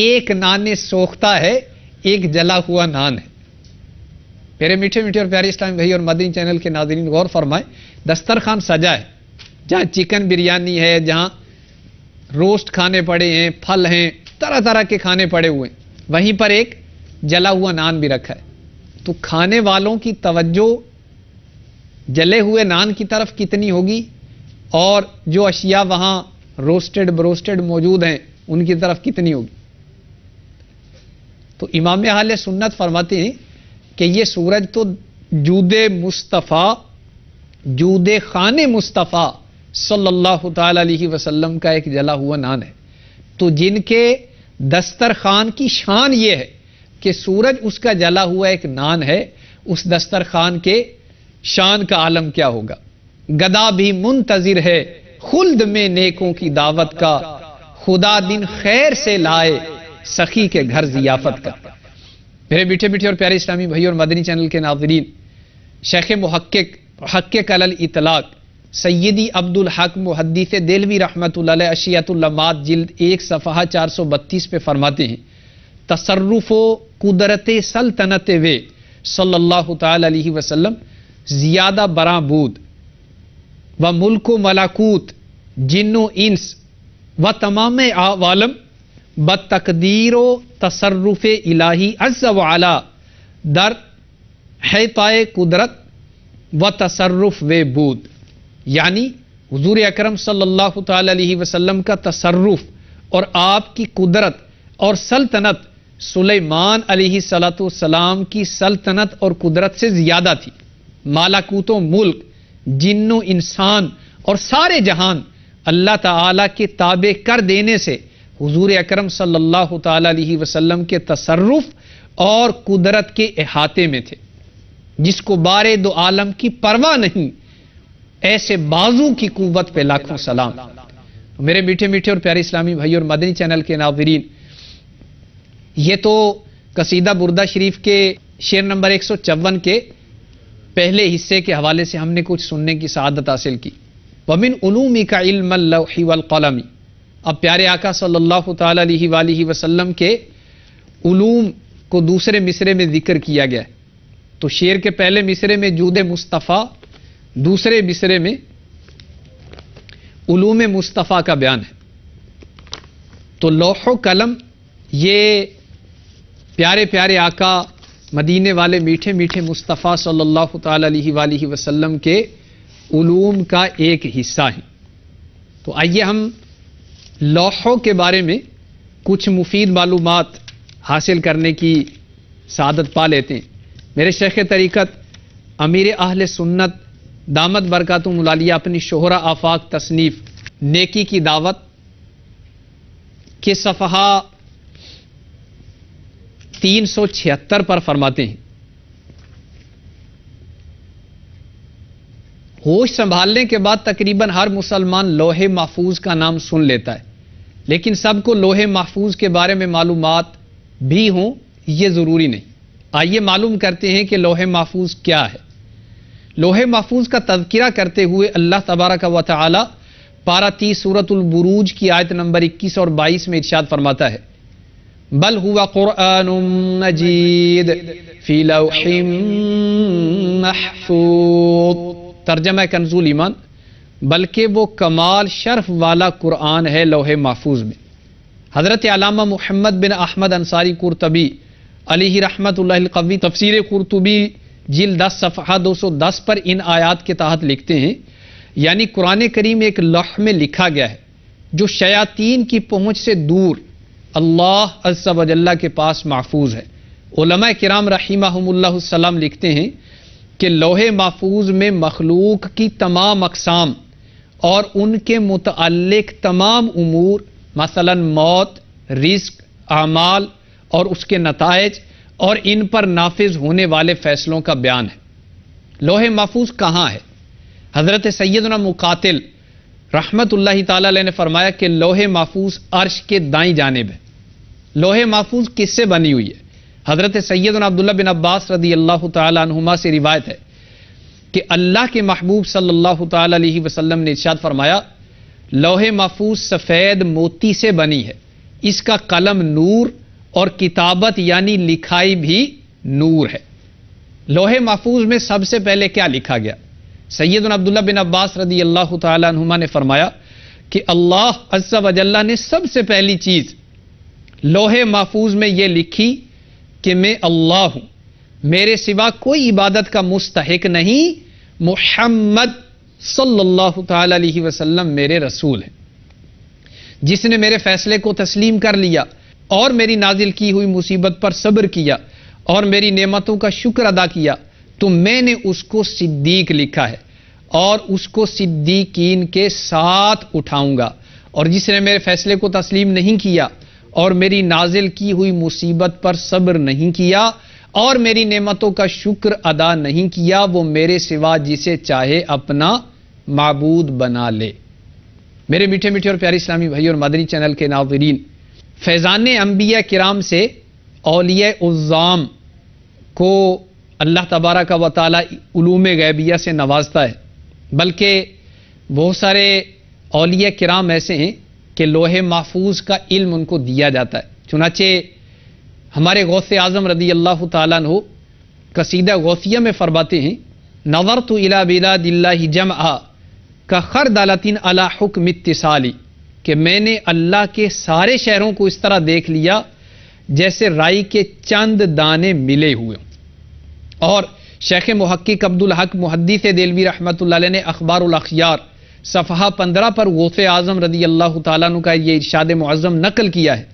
ایک نان سوختہ ہے، ایک جلا ہوا نان ہے. میرے میٹھے میٹھے اور پیارے اسلامی بھائی اور مدنی چینل کے ناظرین غور فرمائیں، دسترخوان سجا ہے، جہاں چکن بریانی ہے، جہاں روسٹ کھانے پڑے ہیں، پھل ہیں، طرح طرح کے کھانے پڑے ہوئے ہیں، وہیں پر ایک جلا ہوا نان بھی رکھا ہے. تو کھانے والوں کی توجہ جلے ہوئے نان کی طرف کتنی ہوگی اور جو اشیاء وہاں روسٹڈ بروسٹڈ موجود ہیں ان کی طرف کتنی ہوگی. تو امام اہل سنت فرماتے ہیں کہ یہ سورج تو جود مصطفیٰ، جود خان مصطفیٰ صلی اللہ تعالی علیہ وسلم کا ایک جلا ہوا نان ہے. تو جن کے دسترخوان کی شان یہ ہے کہ سورج اس کا جلا ہوا ایک نان ہے، اس دسترخوان کے شان کا عالم کیا ہوگا. گدا بھی منتظر ہے خلد میں نیکوں کی دعوت کا، خدا دن خیر سے لائے سخی کے گھر ضیافت کا. میرے میٹھے میٹھے اور پیارے اسلامی بھائی اور مدنی چینل کے ناظرین، شیخ محقق علی الاطلاق سیدی عبد الحق محدث دہلوی رحمۃ اللہ علیہ اشیاۃ اللمات جلد 1 صفحہ 432 پہ فرماتے ہیں، تصرف و قدرت سلطنت وے صلی اللہ تعالی علیہ وسلم زیادہ براں بود و ملک و ملاکوت جن و انس و تمام عوالم بتقدیر و تصرف الہی عز و علا در حیطائے قدرت و تصرف و بود. یعنی حضور اکرم صلی اللہ تعالی علیہ وسلم کا تصرف اور آپ کی قدرت اور سلطنت سلیمان علیہ الصلوۃ والسلام کی سلطنت اور قدرت سے زیادہ تھی. مالاکوت و ملک، جن و انسان اور سارے جہان اللہ تعالی کے تابع کر دینے سے حضور اکرم صلی اللہ تعالی علیہ وسلم کے تصرف اور قدرت کے احاطے میں تھے. جس کو بارے دو عالم کی پرواہ نہیں، ایسے بازو کی قوت پہ لاکھوں سلام. میرے میٹھے میٹھے اور پیارے اسلامی بھائی اور مدنی چینل کے ناظرین، یہ تو قصیدہ بردہ شریف کے شعر نمبر 154 کے پہلے حصے کے حوالے سے ہم نے کچھ سننے کی سعادت حاصل کی. وَمِنْ عُلُومِكَ عِلْمَ اللَّوْحِ وَالْقَلَمِ. اب پیارے آقا صلی اللہ تعالی علیہ وآلہ وسلم کے علوم کو دوسرے مصرے میں ذکر کیا گیا ہے. تو شعر کے پہلے مصرے میں جود مصطفیٰ، دوسرے مصرے میں علوم مصطفیٰ کا بیان ہے. تو لوح و قلم یہ پیارے پیارے آقا مدینے والے میٹھے میٹھے مصطفیٰ صلی اللہ تعالی علیہ وآلہ وسلم کے علوم کا ایک حصہ ہیں. تو آئیے ہم لوحوں کے بارے میں کچھ مفید معلومات حاصل کرنے کی سعادت پا لیتے ہیں. میرے شیخ طریقت امیر اہل سنت دامت برکاتہم العالیہ اپنی شہرہ آفاق تصنیف نیکی کی دعوت کے صفحہ 376 پر فرماتے ہیں، ہوش سنبھالنے کے بعد تقریباً ہر مسلمان لوح محفوظ کا نام سن لیتا ہے، لیکن سب کو لوح محفوظ کے بارے میں معلومات بھی ہوں یہ ضروری نہیں۔ آئیے معلوم کرتے ہیں کہ لوح محفوظ کیا ہے۔ لوح محفوظ کا تذکرہ کرتے ہوئے اللہ تبارک و تعالی پارہ 30 سورۃ البروج کی آیت نمبر 21 اور 22 میں ارشاد فرماتا ہے، بل ہوا قرآن مجید فی لوح محفوظ، ترجمہ کنز ایمان، بلکہ وہ کمال شرف والا قرآن ہے لوح محفوظ میں۔ حضرت علامہ محمد بن احمد انصاری قرطبی علیہ رحمت اللہ القوی تفسیر قرطبی جلد 10 صفحہ 210 پر ان آیات کے تحت لکھتے ہیں، یعنی قرآن کریم ایک لوح میں لکھا گیا ہے جو شیاطین کی پہنچ سے دور اللہ عز و جل کے پاس محفوظ ہے۔ علماء کرام رحمہم اللہ السلام لکھتے ہیں کہ لوح محفوظ میں مخلوق کی تمام اقسام اور ان کے متعلق تمام امور، مثلا موت، رزق، اعمال اور اس کے نتائج اور ان پر نافذ ہونے والے فیصلوں کا بیان ہے۔ لوح محفوظ کہاں ہے؟ حضرت سیدنا مقاتل رحمت اللہ تعالی علیہ نے فرمایا کہ لوح محفوظ عرش کے دائیں جانب ہے۔ لوح محفوظ کس سے بنی ہوئی ہے؟ حضرت سیدنا عبداللہ بن عباس رضی اللہ تعالی عنہما سے روایت ہے کہ اللہ کے محبوب صلی اللہ تعالی علیہ وسلم نے ارشاد فرمایا، لوح محفوظ سفید موتی سے بنی ہے، اس کا قلم نور اور کتابت یعنی لکھائی بھی نور ہے۔ لوح محفوظ میں سب سے پہلے کیا لکھا گیا؟ سیدنا عبداللہ بن عباس رضی اللہ تعالی عنہما نے فرمایا کہ اللہ عز و جل نے سب سے پہلی چیز لوح محفوظ میں یہ لکھی کہ میں اللہ ہوں، میرے سوا کوئی عبادت کا مستحق نہیں، محمد صلی اللہ تعالی علیہ وسلم میرے رسول ہیں۔ جس نے میرے فیصلے کو تسلیم کر لیا اور میری نازل کی ہوئی مصیبت پر صبر کیا اور میری نعمتوں کا شکر ادا کیا تو میں نے اس کو صدیق لکھا ہے اور اس کو صدیقین کے ساتھ اٹھاؤں گا، اور جس نے میرے فیصلے کو تسلیم نہیں کیا اور میری نازل کی ہوئی مصیبت پر صبر نہیں کیا اور میری نعمتوں کا شکر ادا نہیں کیا، وہ میرے سوا جسے چاہے اپنا معبود بنا لے۔ میرے میٹھے میٹھے اور پیارے اسلامی بھائی اور مدنی چینل کے ناظرین، فیضان انبیاء کرام سے اولیاء عظام کو اللہ تبارک و تعالی علوم غیبیہ سے نوازتا ہے، بلکہ بہت سارے اولیاء کرام ایسے ہیں کہ لوح محفوظ کا علم ان کو دیا جاتا ہے۔ چنانچہ ہمارے غوث اعظم رضی اللہ تعالیٰ عنہ قصیدہ غوثیہ میں فرماتے ہیں، نظرت الی بلاد اللہ جمعا کخردلۃ علی حکم اتصالی، کہ میں نے اللہ کے سارے شہروں کو اس طرح دیکھ لیا جیسے رائی کے چند دانے ملے ہوئے۔ اور شیخ محقق عبدالحق محدث دہلوی رحمۃ اللہ علیہ نے اخبار الاخیار صفحہ 15 پر غوث اعظم رضی اللہ تعالیٰ عنہ کا یہ ارشاد معظم نقل کیا ہے،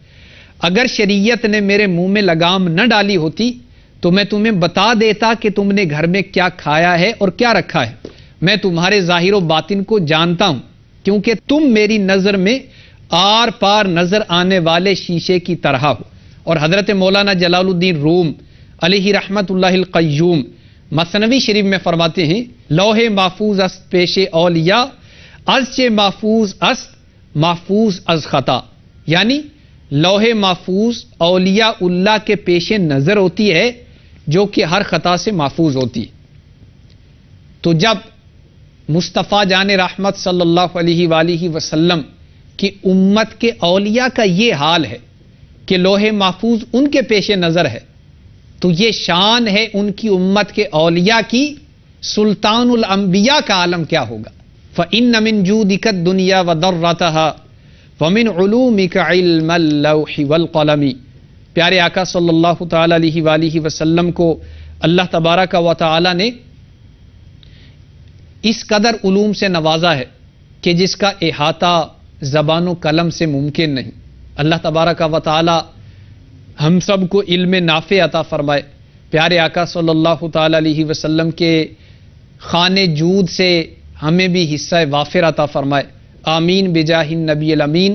اگر شریعت نے میرے منہ میں لگام نہ ڈالی ہوتی تو میں تمہیں بتا دیتا کہ تم نے گھر میں کیا کھایا ہے اور کیا رکھا ہے۔ میں تمہارے ظاہر و باطن کو جانتا ہوں، کیونکہ تم میری نظر میں آر پار نظر آنے والے شیشے کی طرح ہو۔ اور حضرت مولانا جلال الدین روم علیہ رحمت اللہ القیوم مثنوی شریف میں فرماتے ہیں، لوح محفوظ است پیش اولیاء از چے محفوظ است محفوظ از خطا، یعنی لوح محفوظ اولیاء اللہ کے پیش نظر ہوتی ہے جو کہ ہر خطا سے محفوظ ہوتی ہے۔ تو جب مصطفیٰ جان رحمت صلی اللہ علیہ وآلہ وسلم کی امت کے اولیاء کا یہ حال ہے کہ لوح محفوظ ان کے پیش نظر ہے، تو یہ شان ہے ان کی امت کے اولیاء کی، سلطان الانبیاء کا عالم کیا ہوگا۔ فَإِنَّ مِن جُودِكَ الدُّنْيَا وَضَرَّتَهَا وَمِنْ عُلُومِكَ عِلْمَ اللَّوْحِ وَالْقَلَمِ۔ پیارے آقا صلی اللہ تعالی علیہ وآلہ وسلم کو اللہ تبارک و تعالی نے اس قدر علوم سے نوازا ہے کہ جس کا احاطہ زبان و قلم سے ممکن نہیں۔ اللہ تبارک و تعالی ہم سب کو علم نافع عطا فرمائے۔ پیارے آقا صلی اللہ تعالی علیہ وسلم کے خانے جود سے ہمیں بھی حصہ وافر عطا فرمائے. آمین بجاہ النبی الامین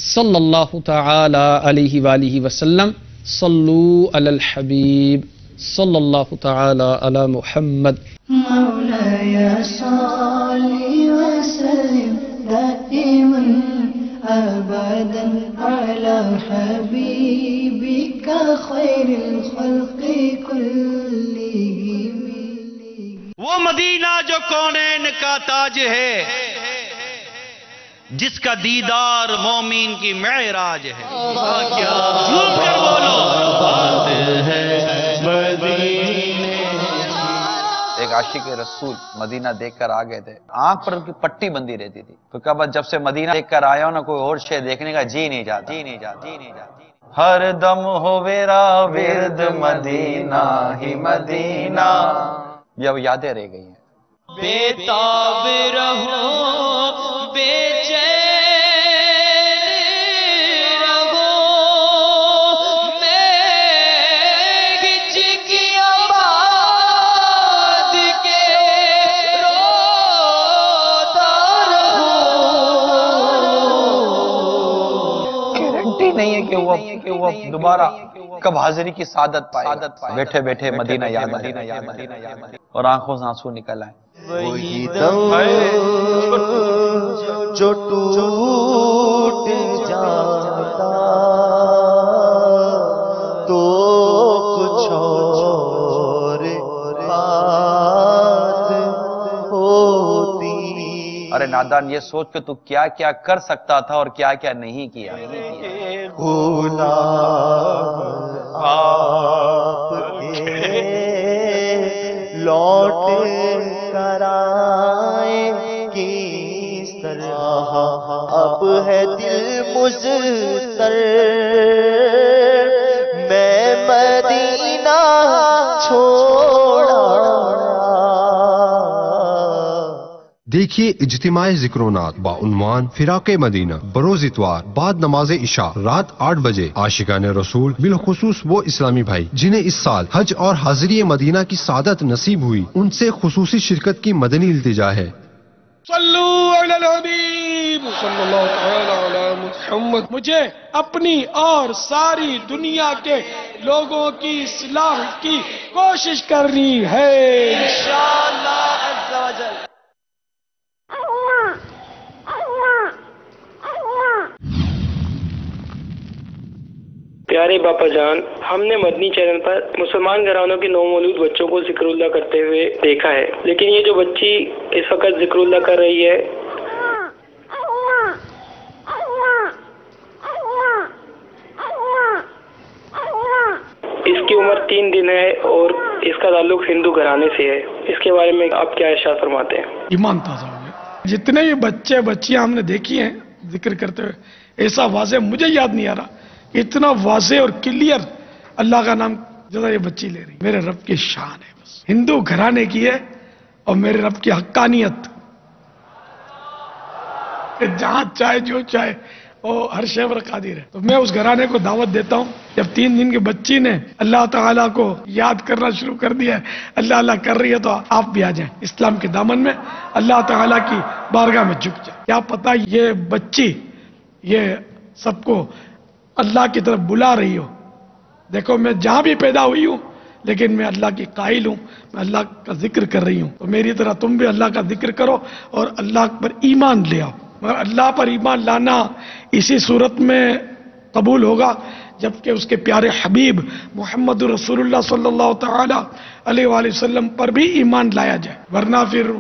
صلی اللہ تعالی علیہ وآلہ وسلم. صلو علی الحبیب صلی اللہ تعالی علی محمد. مولاي صل وسلم دائما أبدا على حبيبك خير الخلق كلهم. وہ مدینہ جو کونین کا تاج ہے، جس کا دیدار مومین کی معراج ہے. جھوم کر بولو. ایک عاشق رسول مدینہ دیکھ کر آ گئے تھے، آنکھ پر ان کی پٹی بندی رہتی تھی. تو کہا بس جب سے مدینہ دیکھ کر آیا ہوں نا، کوئی اور شے دیکھنے کا جی نہیں جاتا. ہر دم ہو میرا ورد مدینہ ہی مدینہ. یہ اب یادیں رہ گئی ہیں. بےتاب رہو بے نہیں ہے کہ وہ دوبارہ کب حاضری کی سعادت پائے. بیٹھے بیٹھے مدینہ یاد اور آنکھوں سے آنسو نکل آئے. وہی دم جو ٹوٹ جاتا تو کچھ اور بات ہوتی. ارے نادان، یہ سوچ کہ تو کیا کیا کر سکتا تھا اور کیا کیا نہیں کیا. آپ کے لوٹ کر آئے کس طرح اب ہے دل مضطر میں مدینہ چھوڑا. دیکھیے اجتماع ذکرونات بعنوان فراق مدینہ بروز اتوار بعد نماز عشاء رات 8 بجے. عاشقان رسول بالخصوص وہ اسلامی بھائی جنہیں اس سال حج اور حاضری مدینہ کی سعادت نصیب ہوئی، ان سے خصوصی شرکت کی مدنی التجا ہے. صلو علی الحبیب صلی اللہ تعالی علی محمد. مجھے اپنی اور ساری دنیا کے لوگوں کی اصلاح کی کوشش کرنی ہے انشاءاللہ عز و جل. پیارے باپا جان، ہم نے مدنی چینل پر مسلمان گھرانوں کے نومولود بچوں کو ذکر اللہ کرتے ہوئے دیکھا ہے، لیکن یہ جو بچی اس وقت ذکر اللہ کر رہی ہے اس کی عمر 3 دن ہے اور اس کا تعلق ہندو گھرانے سے ہے. اس کے بارے میں آپ کیا ارشاد فرماتے ہیں؟ ایمان تازہ ہو گیا. جتنے بھی بچے بچیاں ہم نے دیکھی ہیں ذکر کرتے ہوئے، ایسا واضح مجھے یاد نہیں آ رہا، اتنا واضح اور کلیئر اللہ کا نام جیسا یہ بچی لے رہی. میرے رب کی شان ہے، بس ہندو گھرانے کی ہے اور میرے رب کی حقانیت کہ جہاں چاہے جو چاہے وہ ہر شے پر قادر ہے. تو میں اس گھرانے کو دعوت دیتا ہوں، جب 3 دن کی بچی نے اللہ تعالیٰ کو یاد کرنا شروع کر دیا ہے، اللہ اللہ کر رہی ہے، تو آپ بھی آ جائیں اسلام کے دامن میں، اللہ تعالیٰ کی بارگاہ میں جھک جائیں. کیا پتہ یہ بچی یہ سب کو اللہ کی طرف بلا رہی ہو. دیکھو میں جہاں بھی پیدا ہوئی ہوں لیکن میں اللہ کی قائل ہوں، میں اللہ کا ذکر کر رہی ہوں. تو میری طرح تم بھی اللہ کا ذکر کرو اور اللہ پر ایمان لے آؤ. مگر اللہ پر ایمان لانا اسی صورت میں قبول ہوگا جبکہ اس کے پیارے حبیب محمد رسول اللہ صلی اللہ تعالی علیہ وآلہ وسلم پر بھی ایمان لایا جائے، ورنہ پھر